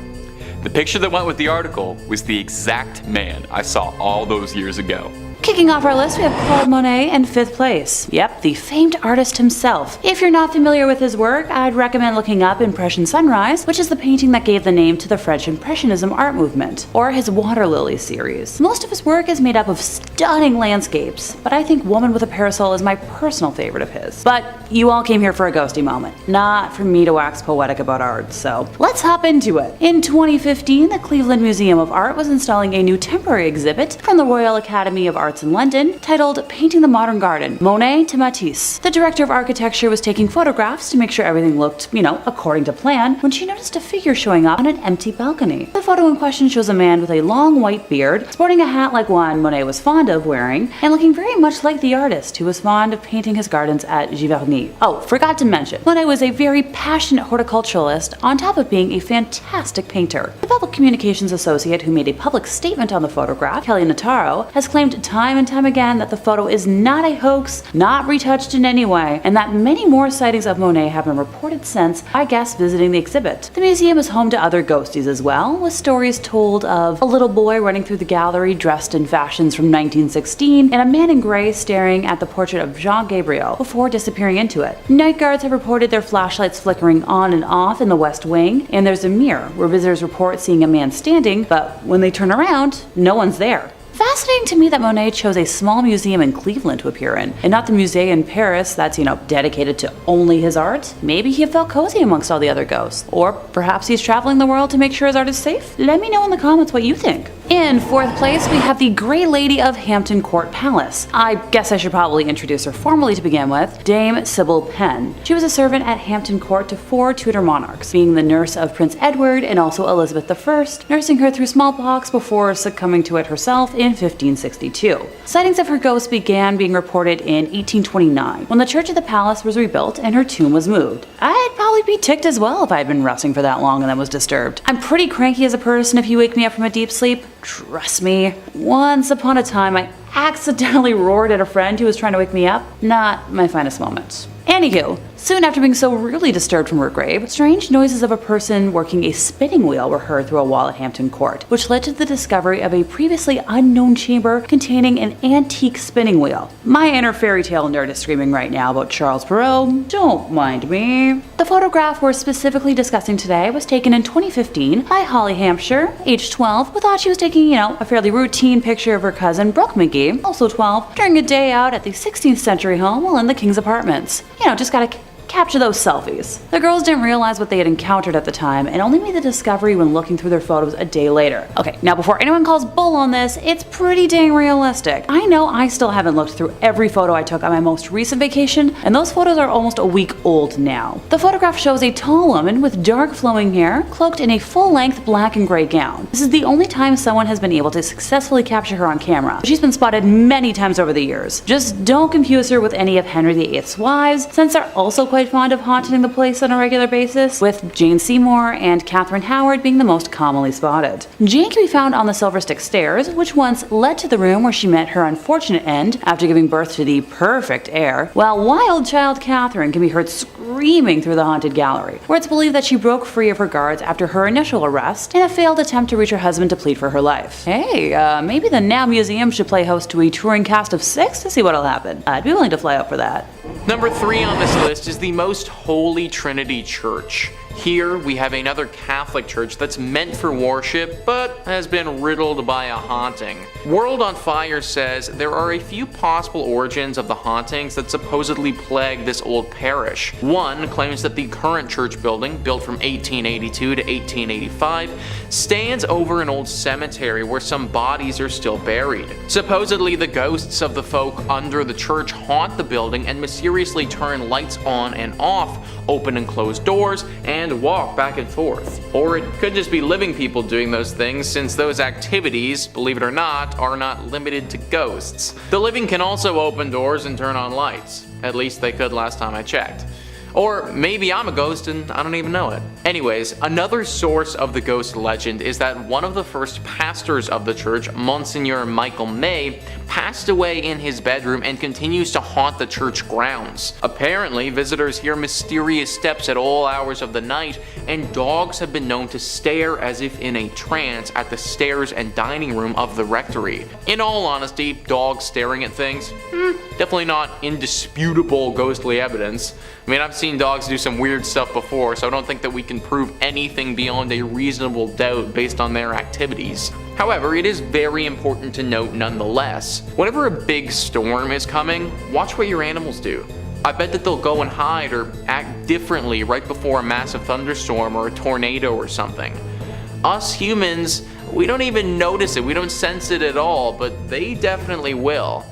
The picture that went with the article was the exact man I saw all those years ago. Kicking off our list, we have Claude Monae in 5th place. Yep, the famed artist himself. If you're not familiar with his work, I'd recommend looking up Impression Sunrise, which is the painting that gave the name to the French Impressionism art movement, or his Water Lily series. Most of his work is made up of stunning landscapes, but I think Woman with a Parasol is my personal favorite of his. But you all came here for a ghosty moment, not for me to wax poetic about art, so let's hop into it. In 2015, the Cleveland Museum of Art was installing a new temporary exhibit from the Royal Academy of Arts in London titled Painting the Modern Garden, Monet to Matisse. The director of architecture was taking photographs to make sure everything looked, according to plan, when she noticed a figure showing up on an empty balcony. The photo in question shows a man with a long white beard, sporting a hat like one Monet was fond of wearing, and looking very much like the artist who was fond of painting his gardens at Giverny. Oh, forgot to mention, Monet was a very passionate horticulturalist on top of being a fantastic painter. The public communications associate who made a public statement on the photograph, Kelly Notaro, has claimed time and time again that the photo is not a hoax, not retouched in any way, and that many more sightings of Monet have been reported since by guests visiting the exhibit. The museum is home to other ghosties as well, with stories told of a little boy running through the gallery dressed in fashions from 1916, and a man in gray staring at the portrait of Jean Gabriel before disappearing into it. Night guards have reported their flashlights flickering on and off in the West Wing, and there's a mirror where visitors report seeing a man standing, but when they turn around, no one's there. Fascinating to me that Monet chose a small museum in Cleveland to appear in, and not the museum in Paris that's, dedicated to only his art. Maybe he felt cozy amongst all the other ghosts. Or perhaps he's traveling the world to make sure his art is safe? Let me know in the comments what you think. In 4th place, we have the Grey Lady of Hampton Court Palace. I guess I should probably introduce her formally to begin with, Dame Sybil Penn. She was a servant at Hampton Court to 4 Tudor monarchs, being the nurse of Prince Edward and also Elizabeth I, nursing her through smallpox before succumbing to it herself in 1562. Sightings of her ghost began being reported in 1829, when the church of the palace was rebuilt and her tomb was moved. I'd probably be ticked as well if I had been resting for that long and then was disturbed. I'm pretty cranky as a person if you wake me up from a deep sleep. Trust me. Once upon a time, I accidentally roared at a friend who was trying to wake me up. Not my finest moments. Anywho, soon after being so rudely disturbed from her grave, strange noises of a person working a spinning wheel were heard through a wall at Hampton Court, which led to the discovery of a previously unknown chamber containing an antique spinning wheel. My inner fairy tale nerd is screaming right now about Charles Perrault. Don't mind me. The photograph we're specifically discussing today was taken in 2015 by Holly Hampshire, age 12, who thought she was taking, a fairly routine picture of her cousin Brooke McGee, also 12, during a day out at the 16th century home while in the King's apartments. Just gotta capture those selfies. The girls didn't realize what they had encountered at the time and only made the discovery when looking through their photos a day later. Okay, now before anyone calls bull on this, it's pretty dang realistic. I know I still haven't looked through every photo I took on my most recent vacation, and those photos are almost a week old now. The photograph shows a tall woman with dark flowing hair, cloaked in a full-length black and gray gown. This is the only time someone has been able to successfully capture her on camera. She's been spotted many times over the years. Just don't confuse her with any of Henry VIII's wives, since they're also quite fond of haunting the place on a regular basis, with Jane Seymour and Catherine Howard being the most commonly spotted. Jane can be found on the Silver Stick Stairs, which once led to the room where she met her unfortunate end after giving birth to the perfect heir, while wild child Catherine can be heard screaming through the haunted gallery, where it's believed that she broke free of her guards after her initial arrest in a failed attempt to reach her husband to plead for her life. Hey, maybe the Now Museum should play host to a touring cast of 6 to see what'll happen. I'd be willing to fly out for that. Number 3 on this list is the Most Holy Trinity Church. Here we have another Catholic church that's meant for worship, but has been riddled by a haunting. World on Fire says there are a few possible origins of the hauntings that supposedly plague this old parish. One claims that the current church building, built from 1882 to 1885, stands over an old cemetery where some bodies are still buried. Supposedly the ghosts of the folk under the church haunt the building and mysteriously turn lights on and off, open and close doors, and and walk back and forth. Or it could just be living people doing those things, since those activities, believe it or not, are not limited to ghosts. The living can also open doors and turn on lights. At least they could last time I checked. Or maybe I'm a ghost and I don't even know it. Anyways, another source of the ghost legend is that one of the first pastors of the church, Monsignor Michael May, passed away in his bedroom and continues to haunt the church grounds. Apparently, visitors hear mysterious steps at all hours of the night, and dogs have been known to stare as if in a trance at the stairs and dining room of the rectory. In all honesty, dogs staring at things, definitely not indisputable ghostly evidence. I mean, I've seen dogs do some weird stuff before, so I don't think that we can prove anything beyond a reasonable doubt based on their activities. However, it is very important to note nonetheless, whenever a big storm is coming, watch what your animals do. I bet that they'll go and hide or act differently right before a massive thunderstorm or a tornado or something. Us humans, we don't even notice it, we don't sense it at all, but they definitely will.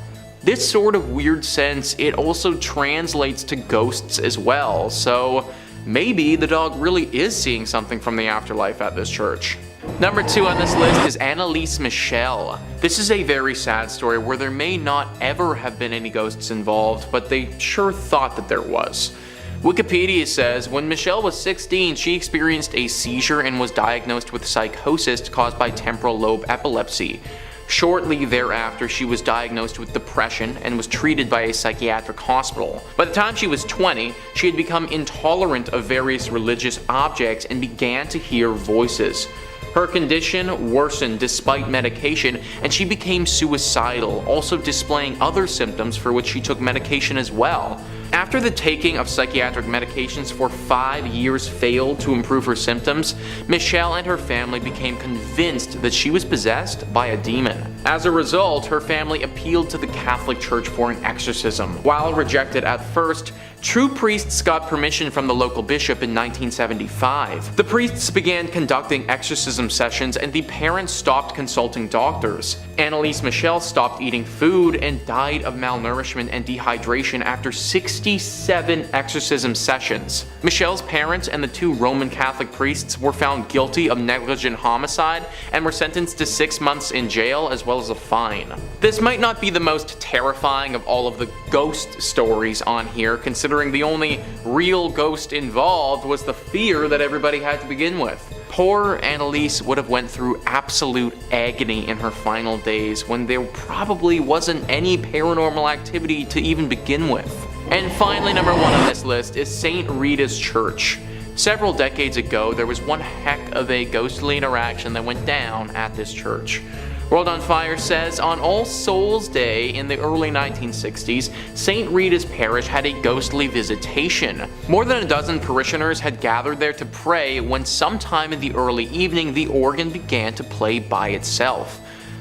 This sort of weird sense, it also translates to ghosts as well, so maybe the dog really is seeing something from the afterlife at this church. Number 2 on this list is Analise Michelle. This is a very sad story where there may not ever have been any ghosts involved, but they sure thought that there was. Wikipedia says, when Michelle was 16, she experienced a seizure and was diagnosed with psychosis caused by temporal lobe epilepsy. Shortly thereafter, she was diagnosed with depression and was treated by a psychiatric hospital. By the time she was 20, she had become intolerant of various religious objects and began to hear voices. Her condition worsened despite medication, and she became suicidal, also displaying other symptoms for which she took medication as well. After the taking of psychiatric medications for 5 years failed to improve her symptoms, Michelle and her family became convinced that she was possessed by a demon. As a result, her family appealed to the Catholic Church for an exorcism. While rejected at first, true priests got permission from the local bishop in 1975. The priests began conducting exorcism sessions, and the parents stopped consulting doctors. Analise Michelle stopped eating food and died of malnourishment and dehydration after 67 exorcism sessions. Michelle's parents and the 2 Roman Catholic priests were found guilty of negligent homicide and were sentenced to 6 months in jail as well as a fine. This might not be the most terrifying of all of the ghost stories on here, considering the only real ghost involved was the fear that everybody had to begin with. Poor Analise would have went through absolute agony in her final days when there probably wasn't any paranormal activity to even begin with. And finally, number 1 on this list is St. Rita's Church. Several decades ago, there was one heck of a ghostly interaction that went down at this church. World on Fire says, on All Souls Day in the early 1960s, St. Rita's Parish had a ghostly visitation. More than a dozen parishioners had gathered there to pray when sometime in the early evening the organ began to play by itself.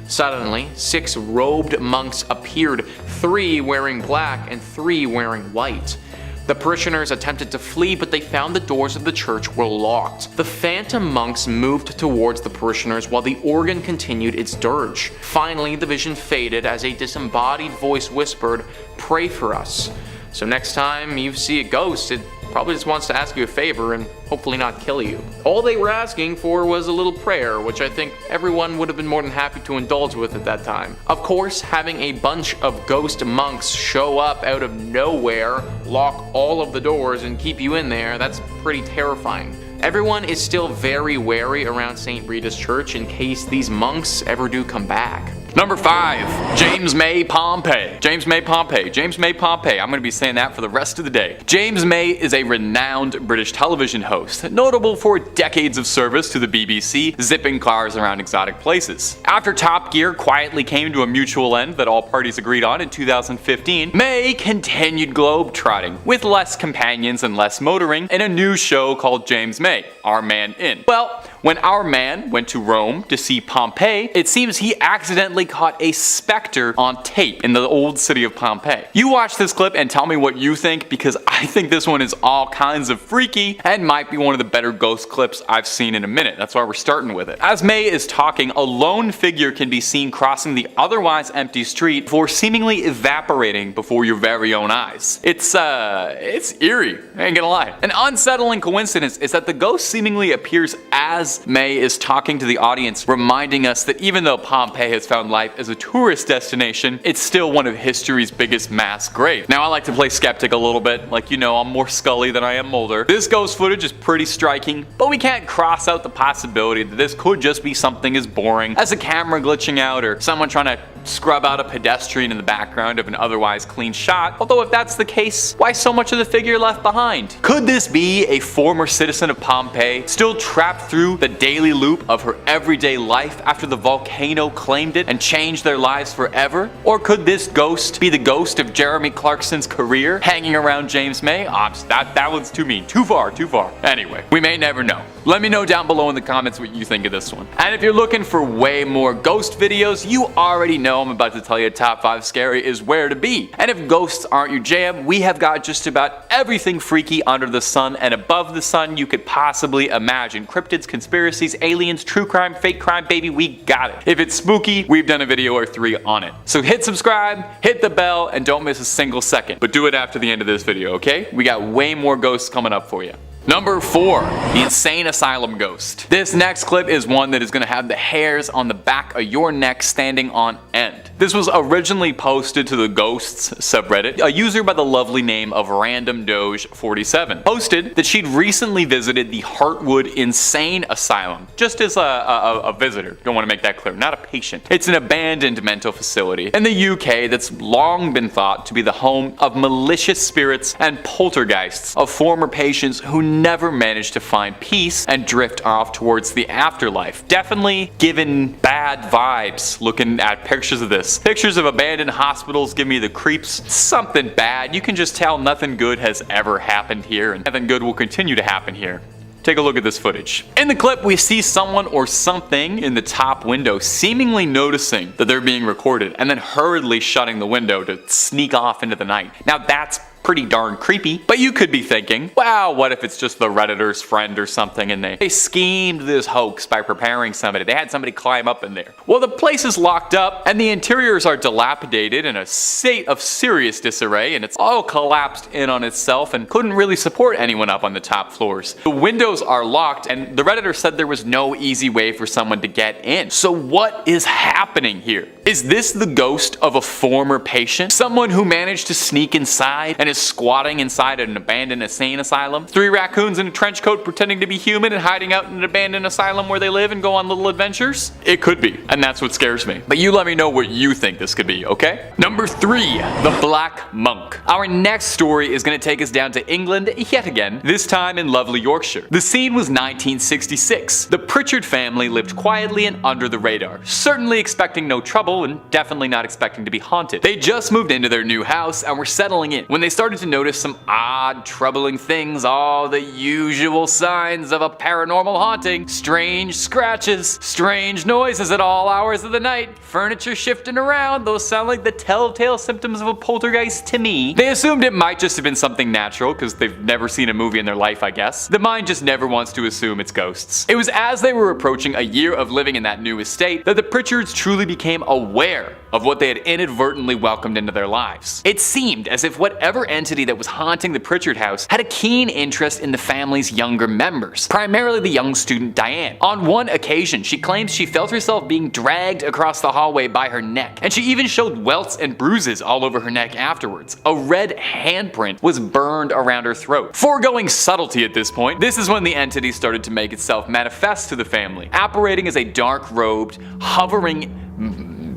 Suddenly, 6 robed monks appeared, 3 wearing black and 3 wearing white. The parishioners attempted to flee, but they found the doors of the church were locked. The phantom monks moved towards the parishioners while the organ continued its dirge. Finally, the vision faded as a disembodied voice whispered, "Pray for us." So next time you see a ghost, it probably just wants to ask you a favor and hopefully not kill you. All they were asking for was a little prayer, which I think everyone would have been more than happy to indulge with at that time. Of course, having a bunch of ghost monks show up out of nowhere, lock all of the doors, and keep you in there, that's pretty terrifying. Everyone is still very wary around St. Rita's Church in case these monks ever do come back. Number 5, James May Pompei. James May Pompei. James May Pompei. I'm going to be saying that for the rest of the day. James May is a renowned British television host, notable for decades of service to the BBC, zipping cars around exotic places. After Top Gear quietly came to a mutual end that all parties agreed on in 2015, May continued globe-trotting, with less companions and less motoring, in a new show called James May, Our Man In. Well, when Our Man went to Rome to see Pompei, it seems he accidentally allegedly caught a specter on tape in the old city of Pompeii. You watch this clip and tell me what you think, because I think this one is all kinds of freaky and might be one of the better ghost clips I've seen in a minute. That's why we're starting with it. As May is talking, a lone figure can be seen crossing the otherwise empty street before seemingly evaporating before your very own eyes. It's eerie, I ain't gonna lie. An unsettling coincidence is that the ghost seemingly appears as May is talking to the audience, reminding us that even though Pompeii has found life as a tourist destination, it's still one of history's biggest mass graves. Now, I like to play skeptic a little bit, like, you know, I'm more Scully than I am Mulder. This ghost footage is pretty striking, but we can't cross out the possibility that this could just be something as boring as a camera glitching out or someone trying to scrub out a pedestrian in the background of an otherwise clean shot. Although if that's the case, why so much of the figure left behind? Could this be a former citizen of Pompeii, still trapped through the daily loop of her everyday life after the volcano claimed it and changed their lives forever? Or could this ghost be the ghost of Jeremy Clarkson's career hanging around James May? That one's too mean. Too far. Anyway, we may never know. Let me know down below in the comments what you think of this one. And if you're looking for way more ghost videos, you already know I'm about to tell you top 5 scary is where to be. And if ghosts aren't your jam, we have got just about everything freaky under the sun and above the sun you could possibly imagine. Cryptids, conspiracies, aliens, true crime, fake crime, baby, we got it. If it's spooky, we've done a video or 3 on it. So hit subscribe, hit the bell, and don't miss a single second. But do it after the end of this video, okay? We got way more ghosts coming up for you. Number 4, the insane asylum ghost. This next clip is one that is going to have the hairs on the back of your neck standing on end. This was originally posted to the Ghosts subreddit. A user by the lovely name of Random Doge 47 posted that she'd recently visited the Heartwood Insane Asylum, just as a visitor. Don't want to make that clear, not a patient. It's an abandoned mental facility in the UK that's long been thought to be the home of malicious spirits and poltergeists of former patients who never managed to find peace and drift off towards the afterlife. Definitely given bad vibes looking at pictures of this. Pictures of abandoned hospitals give me the creeps. Something bad. You can just tell nothing good has ever happened here, and nothing good will continue to happen here. Take a look at this footage. In the clip, we see someone or something in the top window seemingly noticing that they're being recorded and then hurriedly shutting the window to sneak off into the night. Now that's pretty darn creepy, but you could be thinking, wow, what if it's just the Redditor's friend or something and they schemed this hoax by preparing somebody. They had somebody climb up in there. Well, the place is locked up and the interiors are dilapidated in a state of serious disarray, and it's all collapsed in on itself and couldn't really support anyone up on the top floors. The windows are locked and the Redditor said there was no easy way for someone to get in. So what is happening here? Is this the ghost of a former patient? Someone who managed to sneak inside and is squatting inside an abandoned insane asylum? 3 raccoons in a trench coat pretending to be human and hiding out in an abandoned asylum where they live and go on little adventures? It could be, and that's what scares me. But you let me know what you think this could be, okay? Number 3, the Black Monk. Our next story is going to take us down to England yet again, this time in lovely Yorkshire. The scene was 1966. The Pritchard family lived quietly and under the radar, certainly expecting no trouble and definitely not expecting to be haunted. They just moved into their new house and were settling in when they started to notice some odd, troubling things, all the usual signs of a paranormal haunting. Strange scratches, strange noises at all hours of the night, furniture shifting around. Those sound like the telltale symptoms of a poltergeist to me. They assumed it might just have been something natural because they've never seen a movie in their life, I guess. The mind just never wants to assume it's ghosts. It was as they were approaching a year of living in that new estate that the Pritchards truly became aware of what they had inadvertently welcomed into their lives. It seemed as if whatever entity that was haunting the Pritchard house had a keen interest in the family's younger members, primarily the young student Diane. On one occasion, she claims she felt herself being dragged across the hallway by her neck, and she even showed welts and bruises all over her neck afterwards. A red handprint was burned around her throat. Foregoing subtlety at this point, this is when the entity started to make itself manifest to the family, apparating as a dark-robed, hovering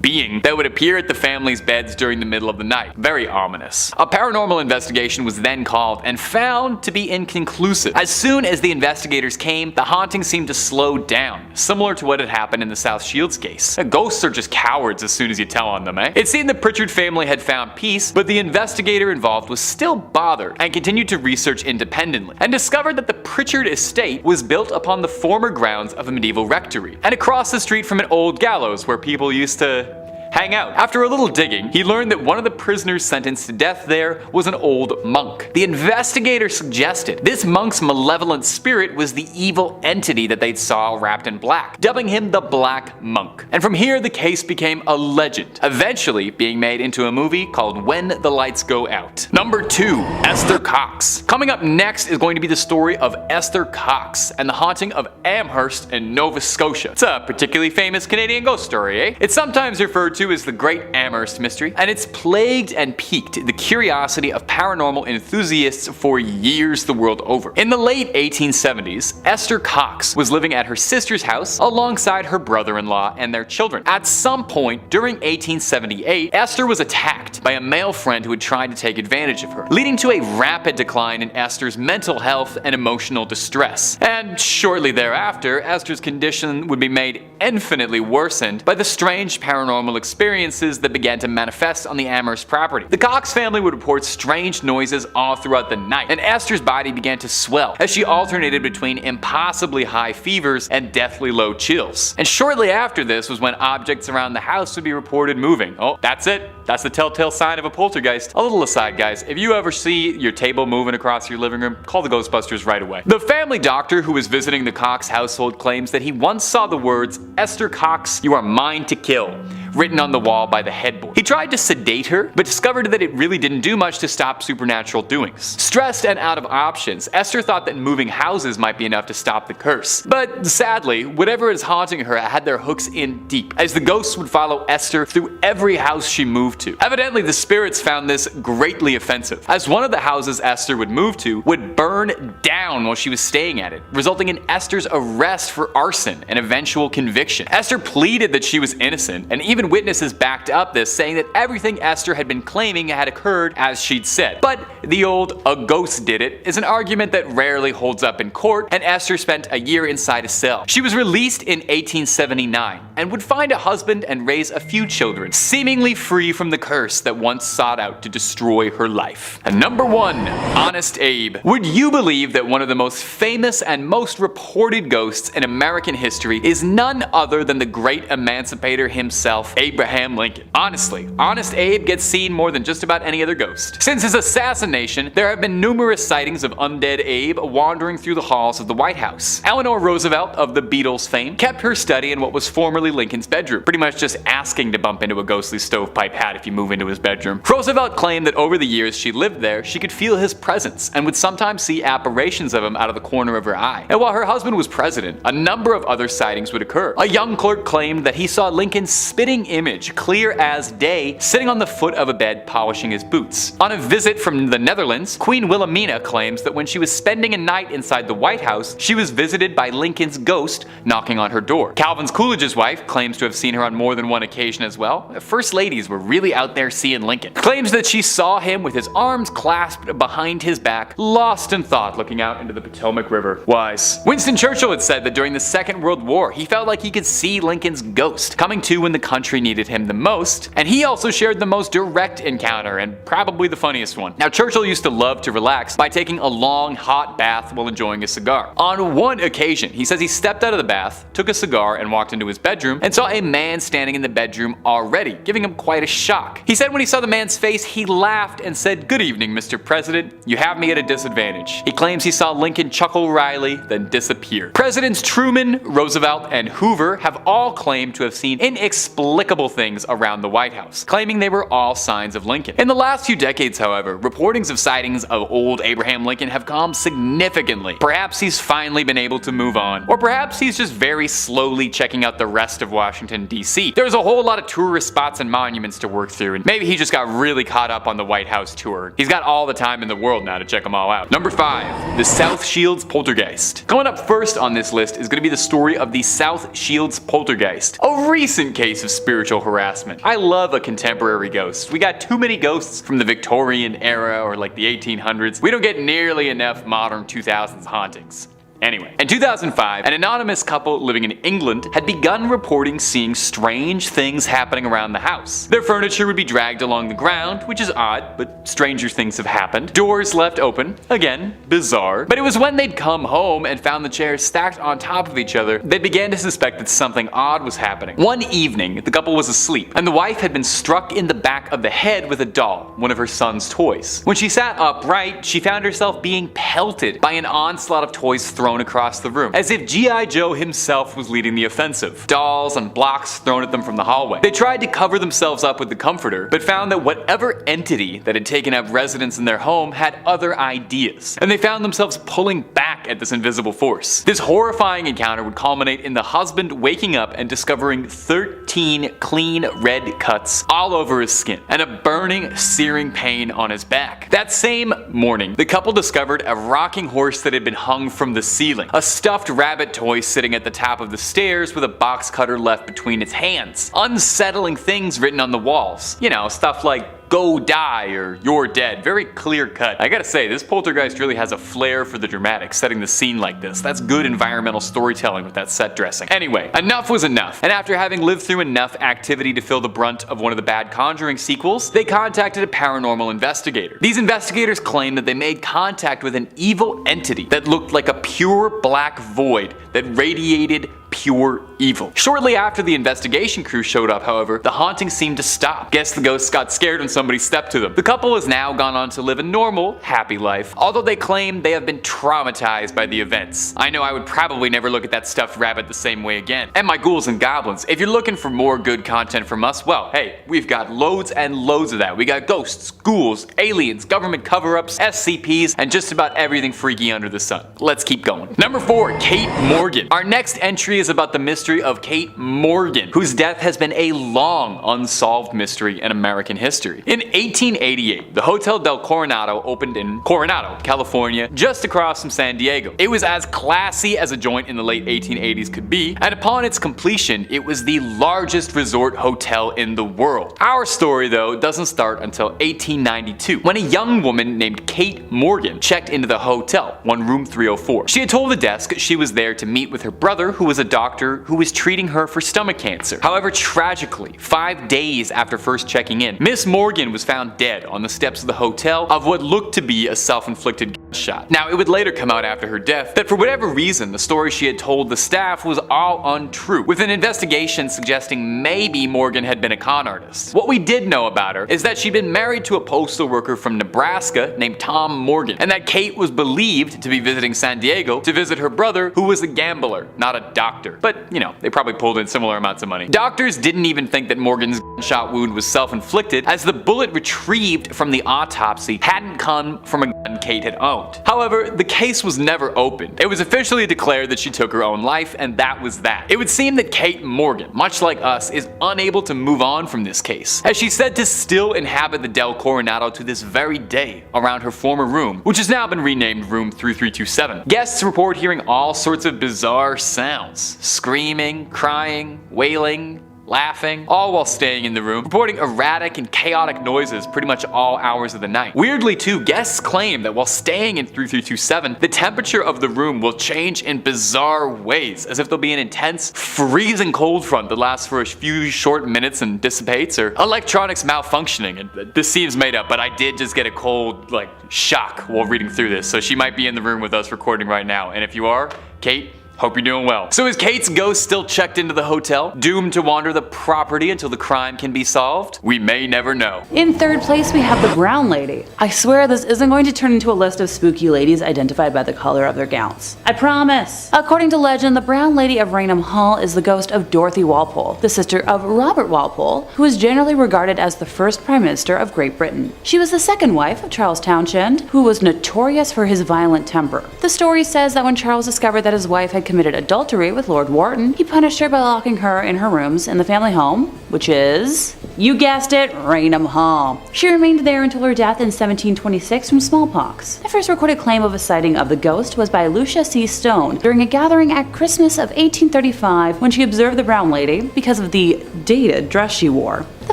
being that would appear at the family's beds during the middle of the night. Very ominous. A paranormal investigation was then called and found to be inconclusive. As soon as the investigators came, the haunting seemed to slow down, similar to what had happened in the South Shields case. Ghosts are just cowards as soon as you tell on them, eh? It seemed the Pritchard family had found peace, but the investigator involved was still bothered and continued to research independently, and discovered that the Pritchard estate was built upon the former grounds of a medieval rectory, and across the street from an old gallows where people used to hang out. After a little digging, he learned that one of the prisoners sentenced to death there was an old monk. The investigator suggested this monk's malevolent spirit was the evil entity that they saw wrapped in black, dubbing him the Black Monk. And from here, the case became a legend, eventually being made into a movie called When the Lights Go Out. Number 2. Esther Cox. Coming up next is going to be the story of Esther Cox and the haunting of Amherst in Nova Scotia. It's a particularly famous Canadian ghost story, eh? It's sometimes referred to as the Great Amherst Mystery, and it's plagued and piqued the curiosity of paranormal enthusiasts for years the world over. In the late 1870s, Esther Cox was living at her sister's house alongside her brother-in-law and their children. At some point during 1878, Esther was attacked by a male friend who had tried to take advantage of her, leading to a rapid decline in Esther's mental health and emotional distress. And shortly thereafter, Esther's condition would be made infinitely worsened by the strange paranormal experiences that began to manifest on the Amherst property. The Cox family would report strange noises all throughout the night, and Esther's body began to swell as she alternated between impossibly high fevers and deathly low chills. And shortly after this was when objects around the house would be reported moving. Oh, that's it. That's the telltale sign of a poltergeist. A little aside, guys, if you ever see your table moving across your living room, call the Ghostbusters right away. The family doctor who was visiting the Cox household claims that he once saw the words, "Esther Cox, you are mine to kill," written on the wall by the headboard. He tried to sedate her, but discovered that it really didn't do much to stop supernatural doings. Stressed and out of options, Esther thought that moving houses might be enough to stop the curse. But sadly, whatever is haunting her had their hooks in deep, as the ghosts would follow Esther through every house she moved to. Evidently, the spirits found this greatly offensive, as one of the houses Esther would move to would burn down while she was staying at it, resulting in Esther's arrest for arson and eventual conviction. Esther pleaded that she was innocent, and even witnesses backed up this, saying that everything Esther had been claiming had occurred as she'd said. But the old "a ghost did it" is an argument that rarely holds up in court, and Esther spent a year inside a cell. She was released in 1879 and would find a husband and raise a few children, seemingly free from the curse that once sought out to destroy her life. And number 1. Honest Abe. Would you believe that one of the most famous and most reported ghosts in American history is none other than the great emancipator himself, Abraham Lincoln? Honestly, Honest Abe gets seen more than just about any other ghost. Since his assassination, there have been numerous sightings of undead Abe wandering through the halls of the White House. Eleanor Roosevelt, of the Beatles fame, kept her study in what was formerly Lincoln's bedroom, pretty much just asking to bump into a ghostly stovepipe hat if you move into his bedroom. Roosevelt claimed that over the years she lived there, she could feel his presence and would sometimes see apparitions of him out of the corner of her eye. And while her husband was president, a number of other sightings would occur. A young clerk claimed that he saw Lincoln's spitting image, clear as day, sitting on the foot of a bed polishing his boots. On a visit from the Netherlands, Queen Wilhelmina claims that when she was spending a night inside the White House, she was visited by Lincoln's ghost knocking on her door. Calvin Coolidge's wife claims to have seen her on more than one occasion as well. First ladies were really out there seeing Lincoln. Claims that she saw him with his arms clasped behind his back, lost in thought looking out into the Potomac River. Wise. Winston Churchill had said that during the Second World War, he felt like he could see Lincoln's ghost coming to when the country needed him the most, and he also shared the most direct encounter and probably the funniest one. Now, Churchill used to love to relax by taking a long hot bath while enjoying a cigar. On one occasion, he says he stepped out of the bath, took a cigar, and walked into his bedroom and saw a man standing in the bedroom already, giving him quite a shock. He said when he saw the man's face, he laughed and said, "Good evening, Mr. President. You have me at a disadvantage." He claims he saw Lincoln chuckle wryly, then disappear. Presidents Truman, Roosevelt, and Hoover have all claimed to have seen inexplicable things around the White House, claiming they were all signs of Lincoln. In the last few decades, however, reportings of sightings of old Abraham Lincoln have calmed significantly. Perhaps he's finally been able to move on, or perhaps he's just very slowly checking out the rest of Washington, D.C. There's a whole lot of tourist spots and monuments to work through, and maybe he just got really caught up on the White House tour. He's got all the time in the world now to check them all out. Number 5. The South Shields Poltergeist. Coming up first on this list is going to be the story of the South Shields Poltergeist, a recent case of spiritual harassment. I love a contemporary ghost. We got too many ghosts from the Victorian era or like the 1800s. We don't get nearly enough modern 2000s hauntings. Anyway, in 2005, an anonymous couple living in England had begun reporting seeing strange things happening around the house. Their furniture would be dragged along the ground, which is odd, but stranger things have happened. Doors left open, again, bizarre. But it was when they'd come home and found the chairs stacked on top of each other, they began to suspect that something odd was happening. One evening, the couple was asleep, and the wife had been struck in the back of the head with a doll, one of her son's toys. When she sat upright, she found herself being pelted by an onslaught of toys thrown across the room, as if G.I. Joe himself was leading the offensive. Dolls and blocks thrown at them from the hallway. They tried to cover themselves up with the comforter, but found that whatever entity that had taken up residence in their home had other ideas, and they found themselves pulling back at this invisible force. This horrifying encounter would culminate in the husband waking up and discovering 13 clean red cuts all over his skin, and a burning, searing pain on his back. That same morning, the couple discovered a rocking horse that had been hung from the ceiling, a stuffed rabbit toy sitting at the top of the stairs with a box cutter left between its hands, unsettling things written on the walls. You know, stuff like "Go die" or "You're dead." Very clear cut. I gotta say, this poltergeist really has a flair for the dramatic, setting the scene like this. That's good environmental storytelling with that set dressing. Anyway, enough was enough, and after having lived through enough activity to fill the brunt of one of the bad Conjuring sequels, they contacted a paranormal investigator. These investigators claimed that they made contact with an evil entity that looked like a pure black void that radiated pure evil. Shortly after the investigation crew showed up, however, the haunting seemed to stop. Guess the ghosts got scared when somebody stepped to them. The couple has now gone on to live a normal, happy life, although they claim they have been traumatized by the events. I know I would probably never look at that stuffed rabbit the same way again. And my ghouls and goblins, if you're looking for more good content from us, well, hey, we've got loads and loads of that. We got ghosts, ghouls, aliens, government cover-ups, SCPs, and just about everything freaky under the sun. Let's keep going. Number 4, Kate Morgan. Our next entry is about the mystery of Kate Morgan, whose death has been a long unsolved mystery in American history. In 1888, the Hotel del Coronado opened in Coronado, California, just across from San Diego. It was as classy as a joint in the late 1880s could be, and upon its completion, it was the largest resort hotel in the world. Our story, though, doesn't start until 1892, when a young woman named Kate Morgan checked into the hotel, room 304. She had told the desk she was there to meet with her brother, who was a doctor who was treating her for stomach cancer. However, tragically, 5 days after first checking in, Miss Morgan was found dead on the steps of the hotel of what looked to be a self-inflicted gunshot. Now, it would later come out after her death that for whatever reason, the story she had told the staff was all untrue, with an investigation suggesting maybe Morgan had been a con artist. What we did know about her is that she'd been married to a postal worker from Nebraska named Tom Morgan, and that Kate was believed to be visiting San Diego to visit her brother, who was a gambler, not a doctor. But, you know, they probably pulled in similar amounts of money. Doctors didn't even think that Morgan's gunshot wound was self-inflicted, as the bullet retrieved from the autopsy hadn't come from a gun Kate had owned. However, the case was never opened. It was officially declared that she took her own life, and that was that. It would seem that Kate Morgan, much like us, is unable to move on from this case, as she's said to still inhabit the Del Coronado to this very day around her former room, which has now been renamed room 3327. Guests report hearing all sorts of bizarre sounds: screaming, crying, wailing, laughing, all while staying in the room, reporting erratic and chaotic noises pretty much all hours of the night. Weirdly too, guests claim that while staying in 3327, the temperature of the room will change in bizarre ways, as if there'll be an intense, freezing cold front that lasts for a few short minutes and dissipates, or electronics malfunctioning. And this seems made up, but I did just get a cold, shock while reading through this, so she might be in the room with us recording right now, and if you are, Kate, hope you're doing well. So is Kate's ghost still checked into the hotel, doomed to wander the property until the crime can be solved? We may never know. In third place, we have the Brown Lady. I swear this isn't going to turn into a list of spooky ladies identified by the color of their gowns. I promise. According to legend, the Brown Lady of Raynham Hall is the ghost of Dorothy Walpole, the sister of Robert Walpole, who is generally regarded as the first Prime Minister of Great Britain. She was the second wife of Charles Townshend, who was notorious for his violent temper. The story says that when Charles discovered that his wife had committed adultery with Lord Wharton, he punished her by locking her in her rooms in the family home, which is, you guessed it, Raynham Hall. She remained there until her death in 1726 from smallpox. The first recorded claim of a sighting of the ghost was by Lucia C. Stone during a gathering at Christmas of 1835 when she observed the Brown Lady because of the dated dress she wore. The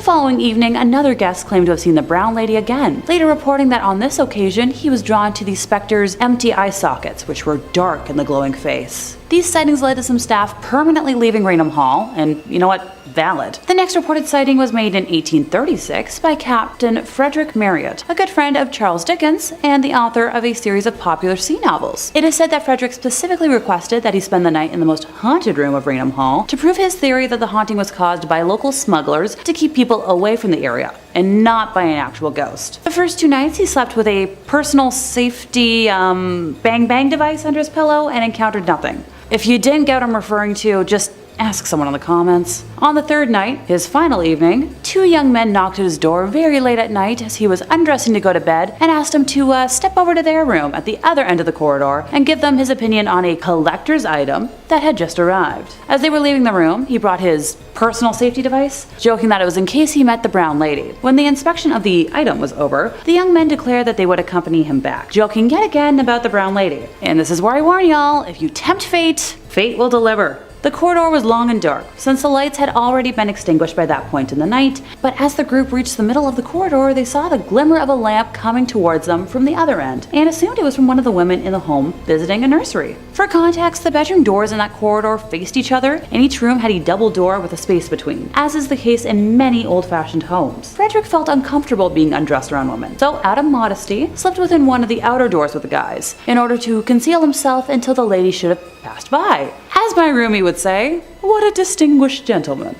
following evening, another guest claimed to have seen the brown lady again, later reporting that on this occasion he was drawn to the Spectre's empty eye sockets, which were dark in the glowing face. These sightings led to some staff permanently leaving Raynham Hall, and you know what? Valid. The next reported sighting was made in 1836 by Captain Frederick Marriott, a good friend of Charles Dickens and the author of a series of popular sea novels. It is said that Frederick specifically requested that he spend the night in the most haunted room of Raynham Hall to prove his theory that the haunting was caused by local smugglers to keep people away from the area, and not by an actual ghost. The first 2 nights he slept with a personal safety bang device under his pillow and encountered nothing. If you didn't get what I'm referring to, just ask someone in the comments. On the 3rd night, his final evening, 2 young men knocked at his door very late at night as he was undressing to go to bed and asked him to step over to their room at the other end of the corridor and give them his opinion on a collector's item that had just arrived. As they were leaving the room, he brought his personal safety device, joking that it was in case he met the brown lady. When the inspection of the item was over, the young men declared that they would accompany him back, joking yet again about the brown lady. And this is where I warn y'all, if you tempt fate, fate will deliver. The corridor was long and dark, since the lights had already been extinguished by that point in the night, but as the group reached the middle of the corridor, they saw the glimmer of a lamp coming towards them from the other end, and assumed it was from one of the women in the home visiting a nursery. For context, the bedroom doors in that corridor faced each other, and each room had a double door with a space between, as is the case in many old-fashioned homes. Frederick felt uncomfortable being undressed around women, so out of modesty, slept within one of the outer doors with the guys, in order to conceal himself until the lady should have passed by. As my roomie would say, what a distinguished gentleman.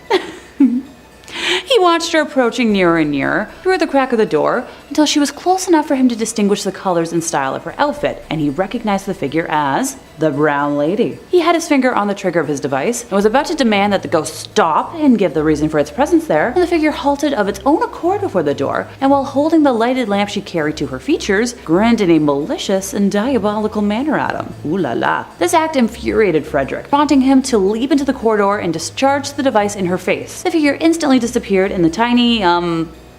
He watched her approaching nearer and nearer through the crack of the door until she was close enough for him to distinguish the colors and style of her outfit, and he recognized the figure as the brown lady. He had his finger on the trigger of his device and was about to demand that the ghost stop and give the reason for its presence there, when the figure halted of its own accord before the door, and while holding the lighted lamp she carried to her features, grinned in a malicious and diabolical manner at him. Ooh la la. This act infuriated Frederick, prompting him to leap into the corridor and discharge the device in her face. The figure instantly disappeared in the tiny,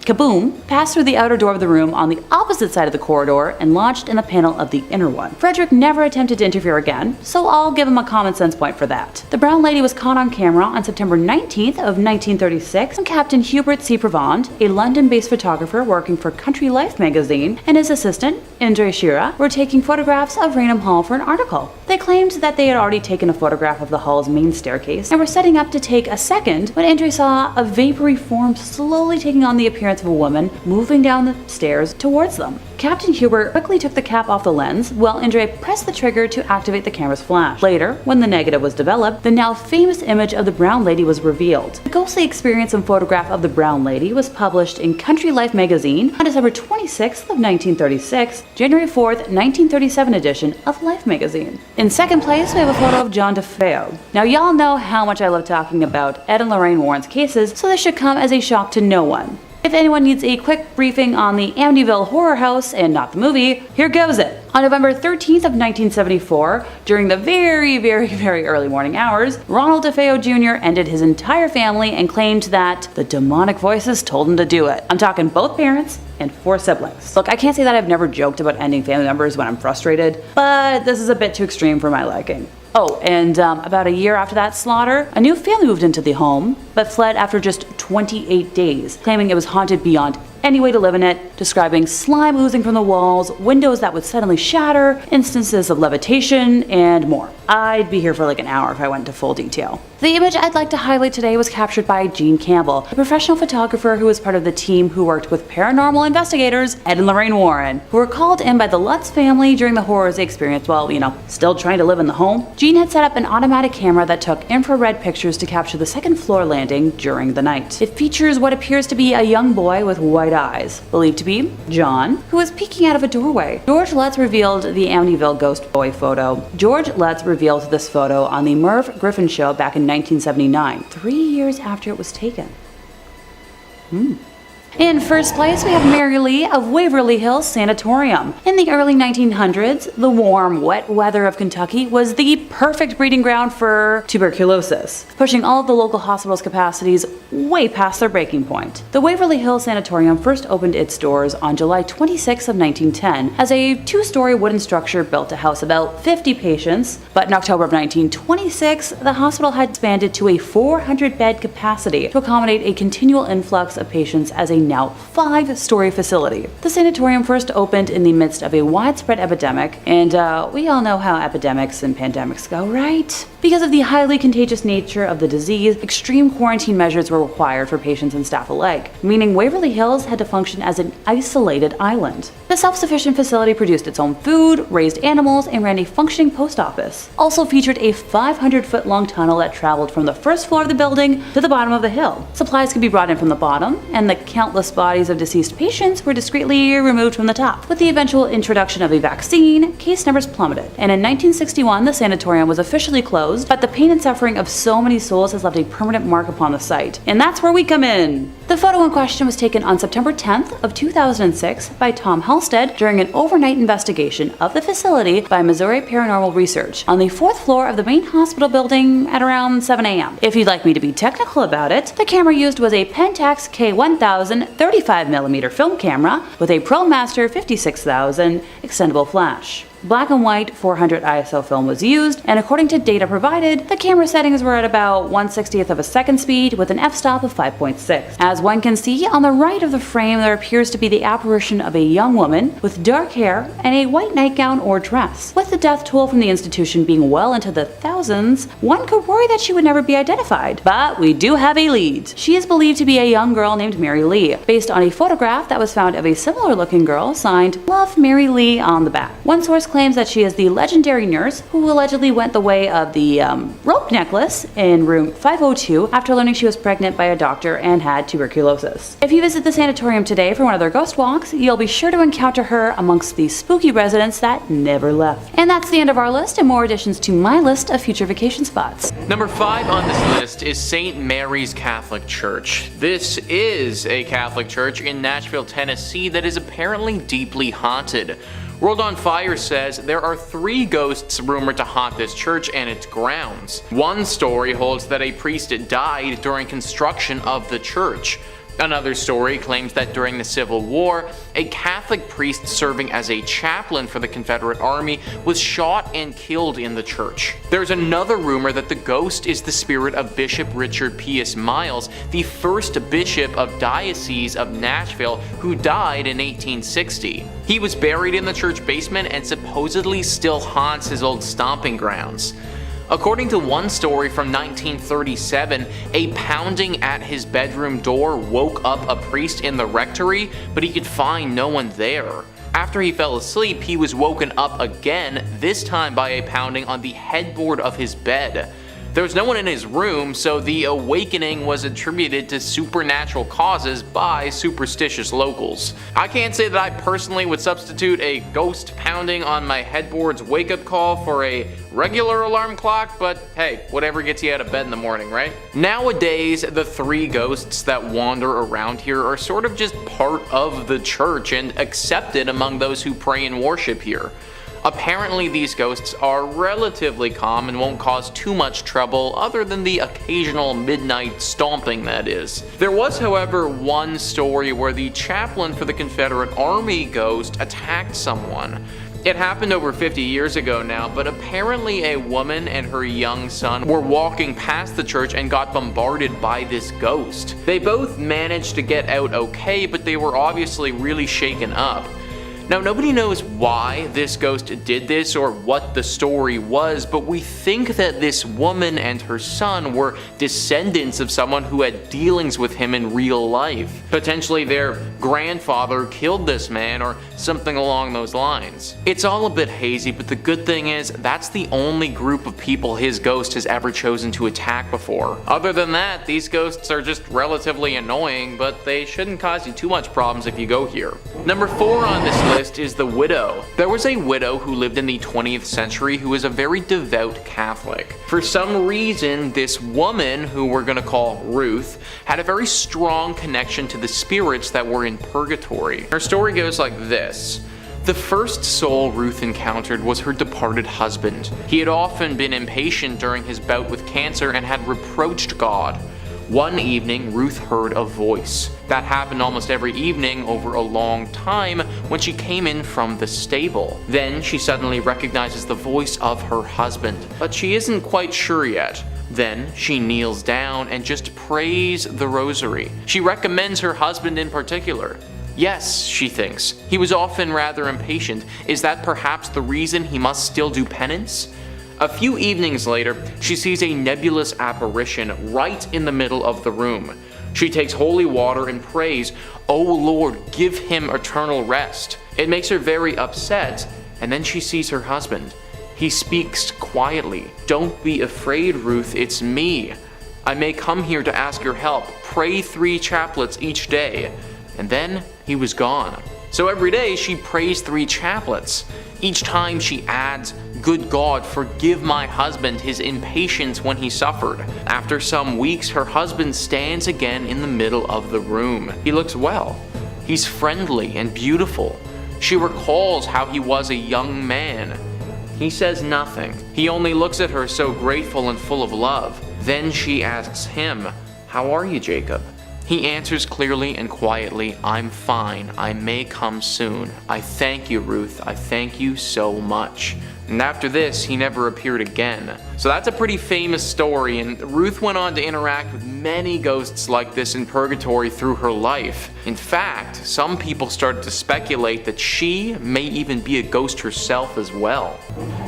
kaboom, passed through the outer door of the room on the opposite side of the corridor and lodged in the panel of the inner one. Frederick never attempted to interfere again, so I'll give him a common sense point for that. The brown lady was caught on camera on September 19th of 1936 when Captain Hubert C. Provand, a London-based photographer working for Country Life magazine, and his assistant, Indre Shira, were taking photographs of Raynham Hall for an article. They claimed that they had already taken a photograph of the hall's main staircase and were setting up to take a second when Indre saw a vapory form slowly taking on the appearance of a woman moving down the stairs towards them. Captain Hubert quickly took the cap off the lens while Indre pressed the trigger to activate the camera's flash. Later, when the negative was developed, the now famous image of the brown lady was revealed. The ghostly experience and photograph of the brown lady was published in Country Life magazine on December 26th of 1936, January 4th, 1937 edition of Life magazine. In second place, we have a photo of John DeFeo. Now y'all know how much I love talking about Ed and Lorraine Warren's cases, so this should come as a shock to no one. If anyone needs a quick briefing on the Amityville Horror House and not the movie, here goes it. On November 13th of 1974, during the very early morning hours, Ronald DeFeo Jr. ended his entire family and claimed that the demonic voices told him to do it. I'm talking both parents and 4 siblings. Look, I can't say that I've never joked about ending family members when I'm frustrated, but this is a bit too extreme for my liking. Oh, and about a year after that slaughter, a new family moved into the home, but fled after just 28 days, claiming it was haunted beyond any way to live in it, describing slime oozing from the walls, windows that would suddenly shatter, instances of levitation, and more. I'd be here for like an hour if I went into full detail. The image I'd like to highlight today was captured by Gene Campbell, a professional photographer who was part of the team who worked with paranormal investigators Ed and Lorraine Warren, who were called in by the Lutz family during the horrors they experienced while, still trying to live in the home. Gene had set up an automatic camera that took infrared pictures to capture the second floor landing during the night. It features what appears to be a young boy with white eyes, believed to be John, who is peeking out of a doorway. George Lutz revealed the Amityville ghost boy photo. George Lutz revealed this photo on the Merv Griffin show back in 1979, 3 years after it was taken. In first place, we have Mary Lee of Waverly Hills Sanatorium. In the early 1900s, the warm, wet weather of Kentucky was the perfect breeding ground for tuberculosis, pushing all of the local hospital's capacities way past their breaking point. The Waverly Hills Sanatorium first opened its doors on July 26 of 1910 as a two-story wooden structure built to house about 50 patients, but in October of 1926, the hospital had expanded to a 400-bed capacity to accommodate a continual influx of patients as a now 5-story facility. The sanatorium first opened in the midst of a widespread epidemic, and we all know how epidemics and pandemics go, right? Because of the highly contagious nature of the disease, extreme quarantine measures were required for patients and staff alike, meaning Waverly Hills had to function as an isolated island. The self-sufficient facility produced its own food, raised animals, and ran a functioning post office. Also featured a 500-foot-long tunnel that traveled from the first floor of the building to the bottom of the hill. Supplies could be brought in from the bottom, and the countless bodies of deceased patients were discreetly removed from the top. With the eventual introduction of a vaccine, case numbers plummeted, and in 1961 the sanatorium was officially closed, but the pain and suffering of so many souls has left a permanent mark upon the site, and that's where we come in. The photo in question was taken on September 10th of 2006 by Tom Halstead during an overnight investigation of the facility by Missouri Paranormal Research on the 4th floor of the main hospital building at around 7 a.m. If you'd like me to be technical about it, the camera used was a Pentax K1000 35mm film camera with a ProMaster 56000 extendable flash. Black and white 400 ISO film was used, and according to data provided, the camera settings were at about 1/60th of a second speed with an f-stop of 5.6. As one can see, on the right of the frame there appears to be the apparition of a young woman with dark hair and a white nightgown or dress. With the death toll from the institution being well into the thousands, one could worry that she would never be identified. But we do have a lead. She is believed to be a young girl named Mary Lee, based on a photograph that was found of a similar looking girl signed Love Mary Lee on the back. One source claims that she is the legendary nurse who allegedly went the way of the rope necklace in room 502 after learning she was pregnant by a doctor and had tuberculosis. If you visit the sanatorium today for one of their ghost walks, you'll be sure to encounter her amongst the spooky residents that never left. And that's the end of our list, and more additions to my list of future vacation spots. Number 5 on this list is St. Mary's Catholic Church. This is a Catholic church in Nashville, Tennessee that is apparently deeply haunted. World on Fire says there are 3 ghosts rumored to haunt this church and its grounds. One story holds that a priest died during construction of the church. Another story claims that during the Civil War, a Catholic priest serving as a chaplain for the Confederate Army was shot and killed in the church. There's another rumor that the ghost is the spirit of Bishop Richard Pius Miles, the first bishop of Diocese of Nashville, who died in 1860. He was buried in the church basement and supposedly still haunts his old stomping grounds. According to one story from 1937, a pounding at his bedroom door woke up a priest in the rectory, but he could find no one there. After he fell asleep, he was woken up again, this time by a pounding on the headboard of his bed. There was no one in his room, so the awakening was attributed to supernatural causes by superstitious locals. I can't say that I personally would substitute a ghost pounding on my headboard's wake-up call for a regular alarm clock, but hey, whatever gets you out of bed in the morning, right? Nowadays, the 3 ghosts that wander around here are sort of just part of the church and accepted among those who pray and worship here. Apparently these ghosts are relatively calm and won't cause too much trouble other than the occasional midnight stomping, that is. There was, however, one story where the chaplain for the Confederate Army ghost attacked someone. It happened over 50 years ago now, but apparently a woman and her young son were walking past the church and got bombarded by this ghost. They both managed to get out okay, but they were obviously really shaken up. Now, nobody knows why this ghost did this or what the story was, but we think that this woman and her son were descendants of someone who had dealings with him in real life. Potentially their grandfather killed this man or something along those lines. It's all a bit hazy, but the good thing is that's the only group of people his ghost has ever chosen to attack before. Other than that, these ghosts are just relatively annoying, but they shouldn't cause you too much problems if you go here. Number 4 on this list list is the widow. There was a widow who lived in the 20th century who was a very devout Catholic. For some reason, this woman, who we're gonna call Ruth, had a very strong connection to the spirits that were in purgatory. Her story goes like this. The first soul Ruth encountered was her departed husband. He had often been impatient during his bout with cancer and had reproached God. One evening, Ruth heard a voice. That happened almost every evening over a long time when she came in from the stable. Then she suddenly recognizes the voice of her husband, but she isn't quite sure yet. Then she kneels down and just prays the rosary. She recommends her husband in particular. Yes, she thinks, he was often rather impatient. Is that perhaps the reason he must still do penance? A few evenings later, she sees a nebulous apparition right in the middle of the room. She takes holy water and prays, "O Lord, give him eternal rest." It makes her very upset, and then she sees her husband. He speaks quietly. "Don't be afraid, Ruth, it's me. I may come here to ask your help. Pray 3 chaplets each day." And then he was gone. So every day she prays 3 chaplets. Each time she adds, "Good God, forgive my husband his impatience when he suffered." After some weeks, her husband stands again in the middle of the room. He looks well. He's friendly and beautiful. She recalls how he was a young man. He says nothing. He only looks at her so grateful and full of love. Then she asks him, "How are you, Jacob?" He answers clearly and quietly, "I'm fine. I may come soon. I thank you, Ruth. I thank you so much." And after this, he never appeared again. So that's a pretty famous story, and Ruth went on to interact with many ghosts like this in purgatory through her life. In fact, some people started to speculate that she may even be a ghost herself as well.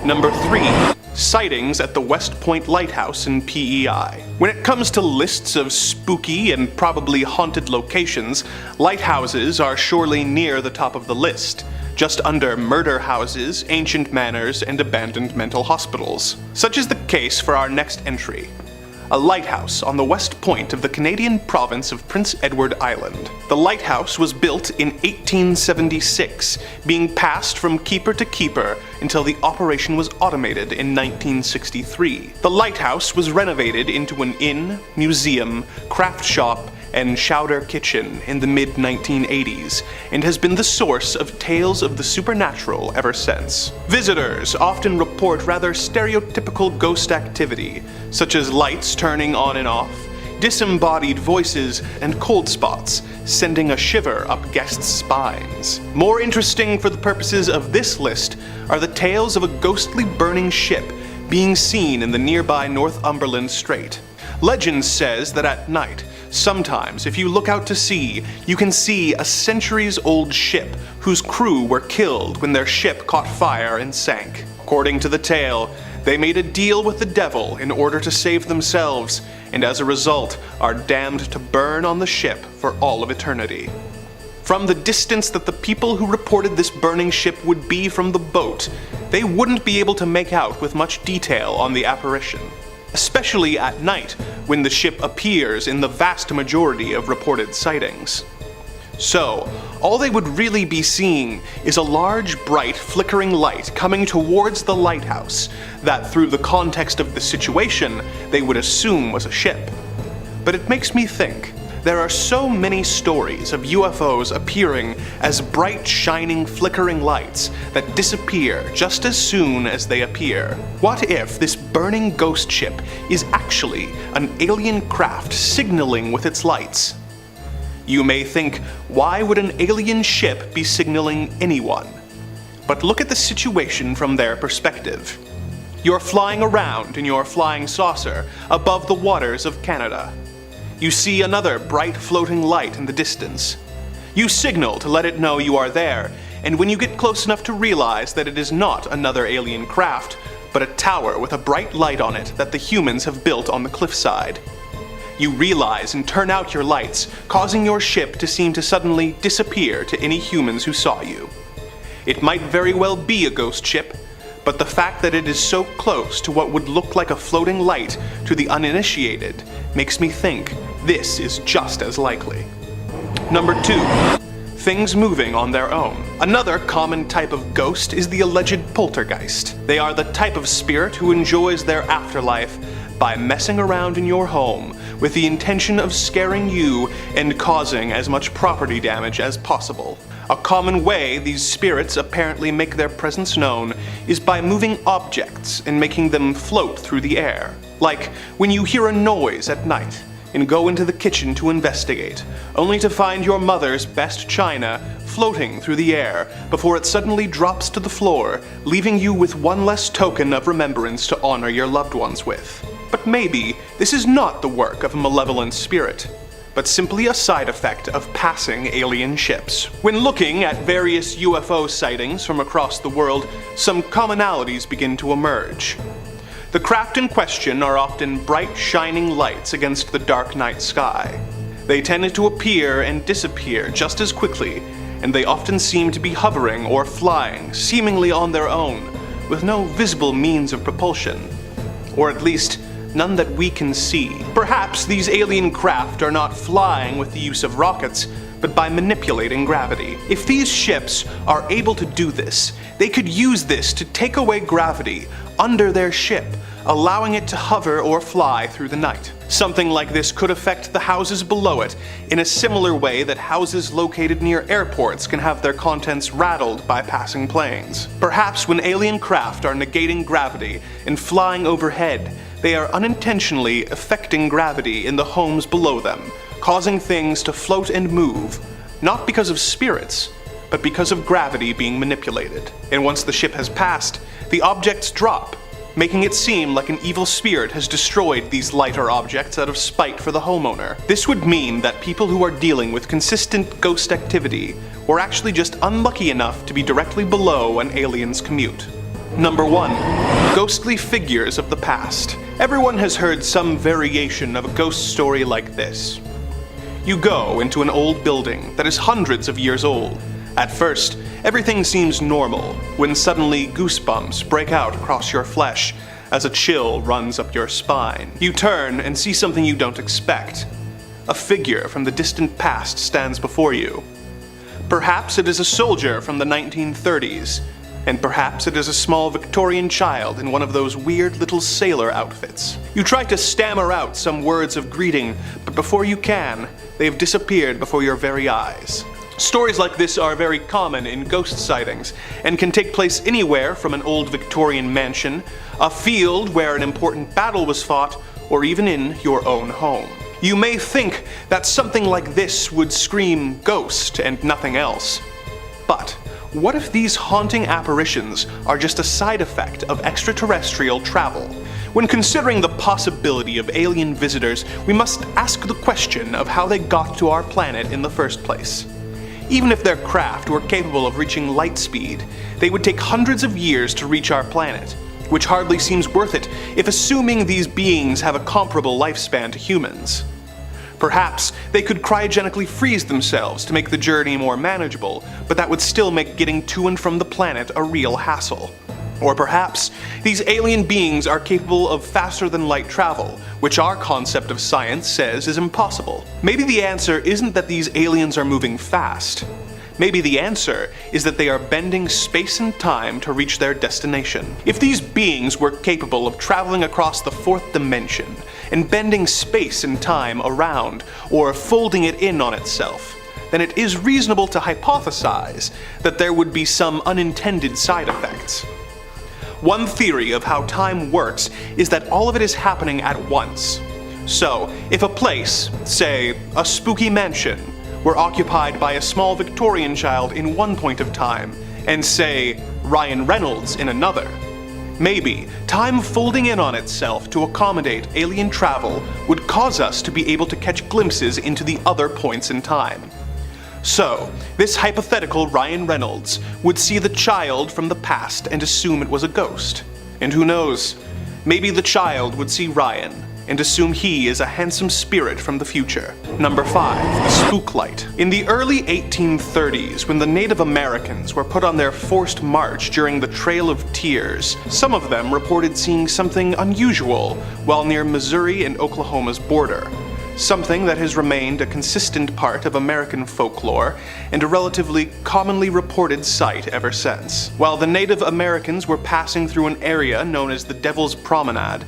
Number 3. Sightings at the West Point Lighthouse in PEI. When it comes to lists of spooky and probably haunted locations, lighthouses are surely near the top of the list, just under murder houses, ancient manors, and abandoned mental hospitals. Such is the case for our next entry. A lighthouse on the west point of the Canadian province of Prince Edward Island. The lighthouse was built in 1876, being passed from keeper to keeper until the operation was automated in 1963. The lighthouse was renovated into an inn, museum, craft shop, and chowder kitchen in the mid-1980s, and has been the source of tales of the supernatural ever since. Visitors often report rather stereotypical ghost activity, such as lights turning on and off, disembodied voices, and cold spots, sending a shiver up guests' spines. More interesting for the purposes of this list are the tales of a ghostly burning ship being seen in the nearby Northumberland Strait. Legend says that at night, sometimes if you look out to sea, you can see a centuries-old ship whose crew were killed when their ship caught fire and sank. According to the tale, they made a deal with the devil in order to save themselves, and as a result are damned to burn on the ship for all of eternity. From the distance that the people who reported this burning ship would be from the boat, they wouldn't be able to make out with much detail on the apparition, especially at night when the ship appears in the vast majority of reported sightings. So, all they would really be seeing is a large, bright, flickering light coming towards the lighthouse that, through the context of the situation, they would assume was a ship. But it makes me think, there are so many stories of UFOs appearing as bright, shining, flickering lights that disappear just as soon as they appear. What if this burning ghost ship is actually an alien craft signaling with its lights? You may think, why would an alien ship be signaling anyone? But look at the situation from their perspective. You're flying around in your flying saucer above the waters of Canada. You see another bright floating light in the distance. You signal to let it know you are there, and when you get close enough to realize that it is not another alien craft, but a tower with a bright light on it that the humans have built on the cliffside, you realize and turn out your lights, causing your ship to seem to suddenly disappear to any humans who saw you. It might very well be a ghost ship, but the fact that it is so close to what would look like a floating light to the uninitiated makes me think this is just as likely. Number 2. things moving on their own. Another common type of ghost is the alleged poltergeist. They are the type of spirit who enjoys their afterlife by messing around in your home with the intention of scaring you and causing as much property damage as possible. A common way these spirits apparently make their presence known is by moving objects and making them float through the air. Like when you hear a noise at night and go into the kitchen to investigate, only to find your mother's best china floating through the air before it suddenly drops to the floor, leaving you with one less token of remembrance to honor your loved ones with. But maybe this is not the work of a malevolent spirit, but simply a side effect of passing alien ships. When looking at various UFO sightings from across the world, some commonalities begin to emerge. The craft in question are often bright, shining lights against the dark night sky. They tend to appear and disappear just as quickly, and they often seem to be hovering or flying, seemingly on their own, with no visible means of propulsion. Or at least, none that we can see. Perhaps these alien craft are not flying with the use of rockets, but by manipulating gravity. If these ships are able to do this, they could use this to take away gravity under their ship, allowing it to hover or fly through the night. Something like this could affect the houses below it in a similar way that houses located near airports can have their contents rattled by passing planes. Perhaps when alien craft are negating gravity and flying overhead, they are unintentionally affecting gravity in the homes below them, causing things to float and move, not because of spirits, but because of gravity being manipulated. And once the ship has passed, the objects drop, making it seem like an evil spirit has destroyed these lighter objects out of spite for the homeowner. This would mean that people who are dealing with consistent ghost activity were actually just unlucky enough to be directly below an alien's commute. Number 1. Ghostly figures of the past. Everyone has heard some variation of a ghost story like this. You go into an old building that is hundreds of years old. At first, everything seems normal, when suddenly goosebumps break out across your flesh as a chill runs up your spine. You turn and see something you don't expect. A figure from the distant past stands before you. Perhaps it is a soldier from the 1930s, and perhaps it is a small Victorian child in one of those weird little sailor outfits. You try to stammer out some words of greeting, but before you can, they have disappeared before your very eyes. Stories like this are very common in ghost sightings, and can take place anywhere from an old Victorian mansion, a field where an important battle was fought, or even in your own home. You may think that something like this would scream ghost and nothing else. But what if these haunting apparitions are just a side effect of extraterrestrial travel? When considering the possibility of alien visitors, we must ask the question of how they got to our planet in the first place. Even if their craft were capable of reaching light speed, they would take hundreds of years to reach our planet, which hardly seems worth it if assuming these beings have a comparable lifespan to humans. Perhaps they could cryogenically freeze themselves to make the journey more manageable, but that would still make getting to and from the planet a real hassle. Or perhaps these alien beings are capable of faster than light travel, which our concept of science says is impossible. Maybe the answer isn't that these aliens are moving fast. Maybe the answer is that they are bending space and time to reach their destination. If these beings were capable of traveling across the fourth dimension and bending space and time around or folding it in on itself, then it is reasonable to hypothesize that there would be some unintended side effects. One theory of how time works is that all of it is happening at once. So, if a place, say a spooky mansion, were occupied by a small Victorian child in one point of time, and say Ryan Reynolds in another, maybe time folding in on itself to accommodate alien travel would cause us to be able to catch glimpses into the other points in time. So, this hypothetical Ryan Reynolds would see the child from the past and assume it was a ghost. And who knows, maybe the child would see Ryan and assume he is a handsome spirit from the future. Number 5, the spook light. In the early 1830s, when the Native Americans were put on their forced march during the Trail of Tears, some of them reported seeing something unusual while near Missouri and Oklahoma's border. something that has remained a consistent part of American folklore and a relatively commonly reported sight ever since. While the Native Americans were passing through an area known as the Devil's Promenade,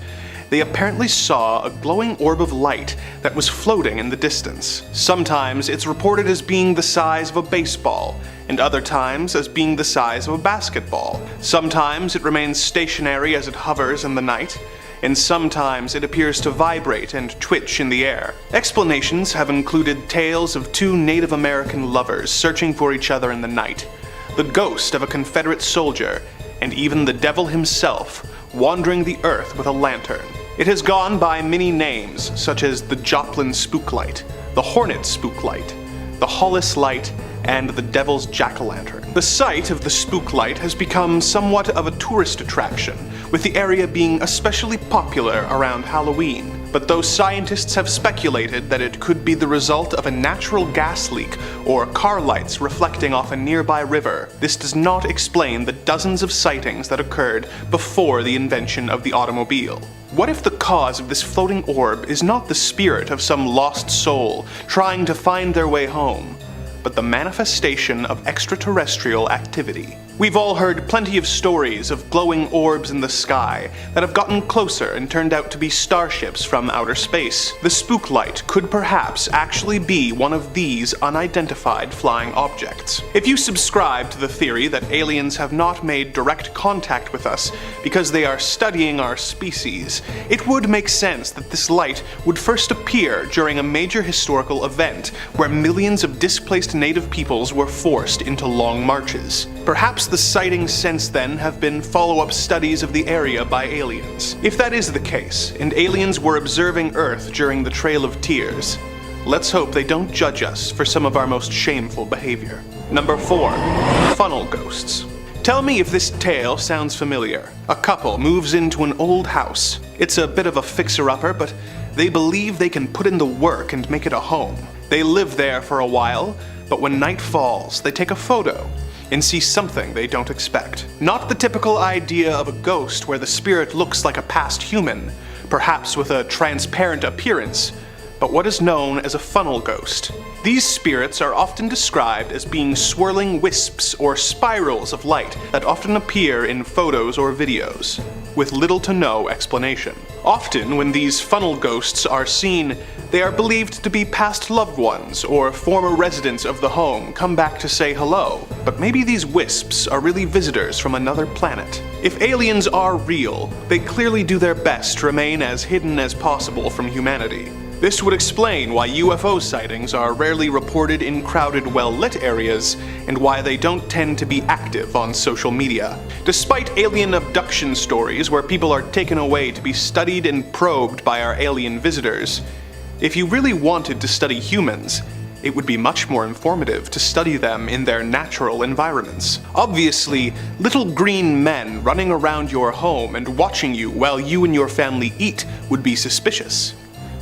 they apparently saw a glowing orb of light that was floating in the distance. Sometimes it's reported as being the size of a baseball, and other times as being the size of a basketball. Sometimes it remains stationary as it hovers in the night, and sometimes it appears to vibrate and twitch in the air. Explanations have included tales of two Native American lovers searching for each other in the night, the ghost of a Confederate soldier, and even the devil himself wandering the earth with a lantern. It has gone by many names, such as the Joplin Spooklight, the Hornet Spooklight, the Hollis Light, and the Devil's Jack-o'-lantern. The site of the Spooklight has become somewhat of a tourist attraction, with the area being especially popular around Halloween. But though scientists have speculated that it could be the result of a natural gas leak or car lights reflecting off a nearby river, this does not explain the dozens of sightings that occurred before the invention of the automobile. What if the cause of this floating orb is not the spirit of some lost soul trying to find their way home, but the manifestation of extraterrestrial activity? We've all heard plenty of stories of glowing orbs in the sky that have gotten closer and turned out to be starships from outer space. The Spooklight could perhaps actually be one of these unidentified flying objects. If you subscribe to the theory that aliens have not made direct contact with us because they are studying our species, it would make sense that this light would first appear during a major historical event where millions of displaced native peoples were forced into long marches. Perhaps the sightings since then have been follow-up studies of the area by aliens. If that is the case, and aliens were observing Earth during the Trail of Tears, let's hope they don't judge us for some of our most shameful behavior. Number 4. Funnel ghosts. Tell me if this tale sounds familiar. A couple moves into an old house. It's a bit of a fixer-upper, but they believe they can put in the work and make it a home. They live there for a while, but when night falls, they take a photo and see something they don't expect. Not the typical idea of a ghost where the spirit looks like a past human, perhaps with a transparent appearance, but what is known as a funnel ghost. These spirits are often described as being swirling wisps or spirals of light that often appear in photos or videos, with little to no explanation. Often, when these funnel ghosts are seen, they are believed to be past loved ones or former residents of the home come back to say hello. But maybe these wisps are really visitors from another planet. If aliens are real, they clearly do their best to remain as hidden as possible from humanity. This would explain why UFO sightings are rarely reported in crowded, well-lit areas, and why they don't tend to be active on social media. Despite alien abduction stories where people are taken away to be studied and probed by our alien visitors, if you really wanted to study humans, it would be much more informative to study them in their natural environments. Obviously, little green men running around your home and watching you while you and your family eat would be suspicious.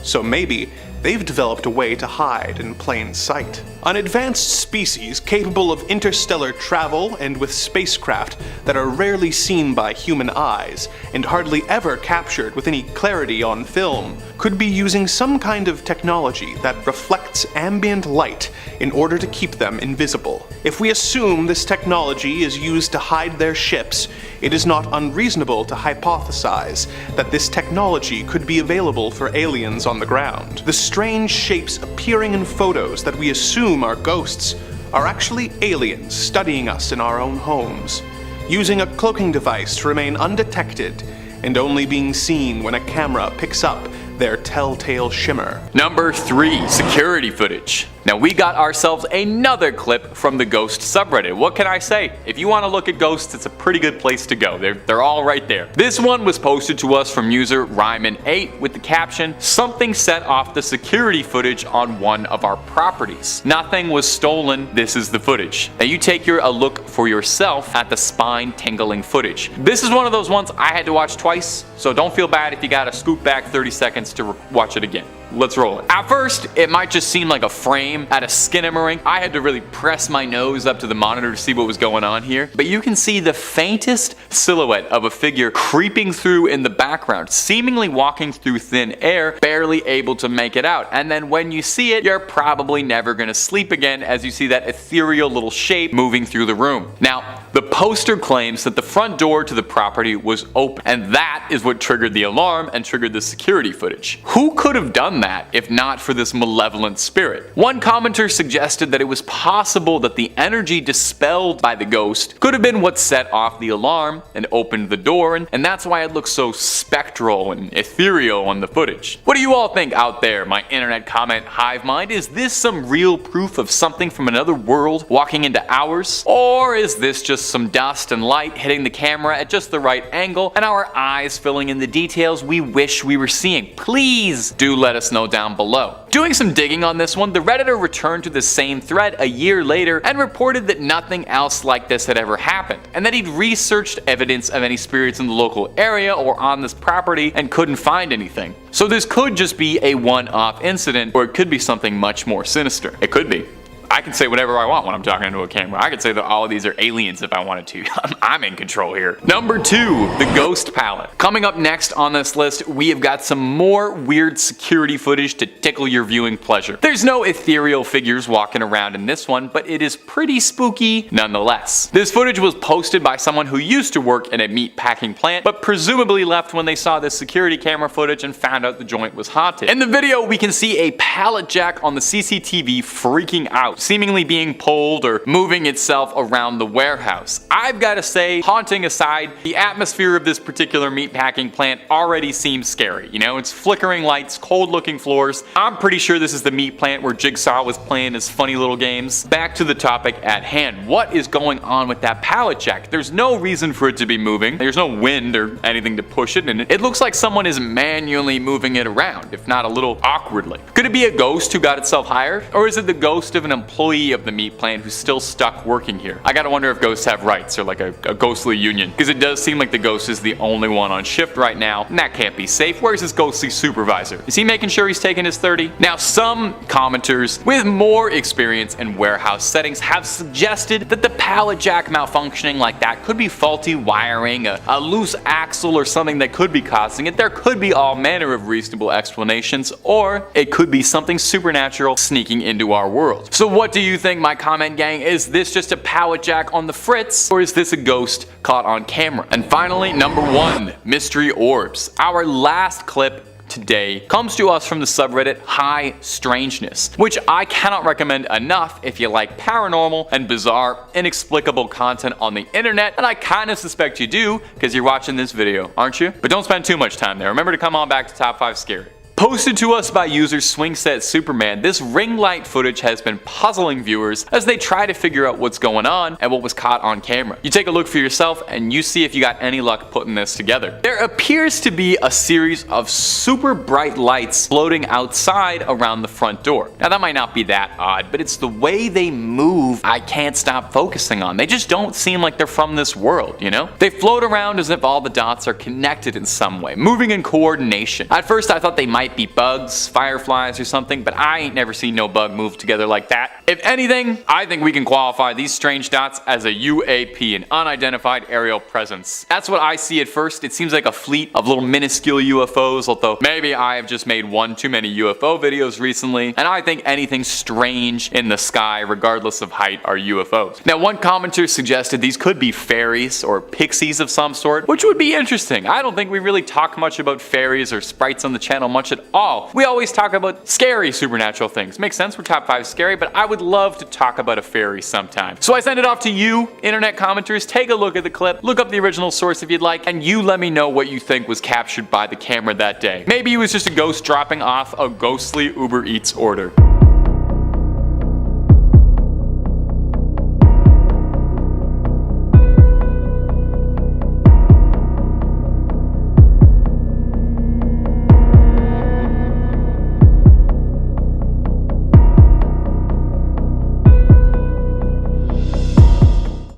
So maybe they've developed a way to hide in plain sight. An advanced species capable of interstellar travel and with spacecraft that are rarely seen by human eyes and hardly ever captured with any clarity on film could be using some kind of technology that reflects ambient light in order to keep them invisible. If we assume this technology is used to hide their ships, it is not unreasonable to hypothesize that this technology could be available for aliens on the ground. The strange shapes appearing in photos that we assume are ghosts are actually aliens studying us in our own homes, using a cloaking device to remain undetected and only being seen when a camera picks up their telltale shimmer. Number 3, security footage. Now we got ourselves another clip from the ghost subreddit. What can I say? If you want to look at ghosts, it's a pretty good place to go. They're all right there. This one was posted to us from user Ryman8 with the caption, "Something set off the security footage on one of our properties. Nothing was stolen, this is the footage." Now you take a look for yourself at the spine-tingling footage. This is one of those ones I had to watch twice, so don't feel bad if you gotta scoot back 30 seconds to watch it again. let's roll it. At first, it might just seem like a frame at a skinamarink. I had to really press my nose up to the monitor to see what was going on here. But you can see the faintest silhouette of a figure creeping through in the background, seemingly walking through thin air, barely able to make it out. And then when you see it, you're probably never gonna sleep again as you see that ethereal little shape moving through the room. Now, the poster claims that the front door to the property was open, and that is what triggered the alarm and triggered the security footage. Who could have done that if not for this malevolent spirit? One commenter suggested that it was possible that the energy dispelled by the ghost could have been what set off the alarm and opened the door, and that's why it looks so spectral and ethereal on the footage. What do you all think out there, my internet comment hive mind? Is this some real proof of something from another world walking into ours? Or is this just some dust and light hitting the camera at just the right angle and our eyes filling in the details we wish we were seeing? Please do let us know down below. Doing some digging on this one, the Redditor returned to the same thread a year later and reported that nothing else like this had ever happened, and that he'd researched evidence of any spirits in the local area or on this property and couldn't find anything. So this could just be a one-off incident, or it could be something much more sinister. It could be. I can say whatever I want when I'm talking into a camera. I could say that all of these are aliens if I wanted to. I'm in control here. Number 2, the Ghost Palette. Coming up next on this list, we have got some more weird security footage to tickle your viewing pleasure. There's no ethereal figures walking around in this one, but it is pretty spooky nonetheless. This footage was posted by someone who used to work in a meat packing plant, but presumably left when they saw this security camera footage and found out the joint was haunted. In the video, we can see a pallet jack on the CCTV freaking out, seemingly being pulled or moving itself around the warehouse. I've got to say, haunting aside, the atmosphere of this particular meatpacking plant already seems scary. You know, it's flickering lights, cold looking floors. I'm pretty sure this is the meat plant where Jigsaw was playing his funny little games. Back to the topic at hand. What is going on with that pallet jack? There's no reason for it to be moving. There's no wind or anything to push it, and it looks like someone is manually moving it around, if not a little awkwardly. Could it be a ghost who got itself hired? Or is it the ghost of an employee of the meat plant who's still stuck working here? I gotta wonder if ghosts have rights or like a ghostly union, because it does seem like the ghost is the only one on shift right now, and that can't be safe. Where's his ghostly supervisor? Is he making sure he's taking his 30? Now, some commenters with more experience in warehouse settings have suggested that the pallet jack malfunctioning like that could be faulty wiring, a loose axle, or something that could be causing it. There could be all manner of reasonable explanations, or it could be something supernatural sneaking into our world. So what do you think, my comment gang? Is this just a pallet jack on the fritz, or is this a ghost caught on camera? And finally, number 1, mystery orbs. Our last clip today comes to us from the subreddit High Strangeness, which I cannot recommend enough if you like paranormal and bizarre, inexplicable content on the internet, and I kind of suspect you do because you're watching this video, aren't you? But don't spend too much time there. Remember to come on back to Top 5 Scary. Posted to us by user Swingset Superman, this ring light footage has been puzzling viewers as they try to figure out what's going on and what was caught on camera. You take a look for yourself and you see if you got any luck putting this together. There appears to be a series of super bright lights floating outside around the front door. Now that might not be that odd, but it's the way they move I can't stop focusing on. They just don't seem like they're from this world, you know? They float around as if all the dots are connected in some way, moving in coordination. At first I thought they might be bugs, fireflies, or something, but I ain't never seen no bug move together like that. If anything, I think we can qualify these strange dots as a UAP, an unidentified aerial presence. That's what I see at first. It seems like a fleet of little minuscule UFOs, although maybe I have just made one too many UFO videos recently, and I think anything strange in the sky, regardless of height, are UFOs. Now, one commenter suggested these could be fairies or pixies of some sort, which would be interesting. I don't think we really talk much about fairies or sprites on the channel much at all. We always talk about scary supernatural things. Makes sense, we're Top 5 Scary, but I would love to talk about a fairy sometime. So I send it off to you, internet commenters. Take a look at the clip, look up the original source if you'd like, and you let me know what you think was captured by the camera that day. Maybe it was just a ghost dropping off a ghostly Uber Eats order.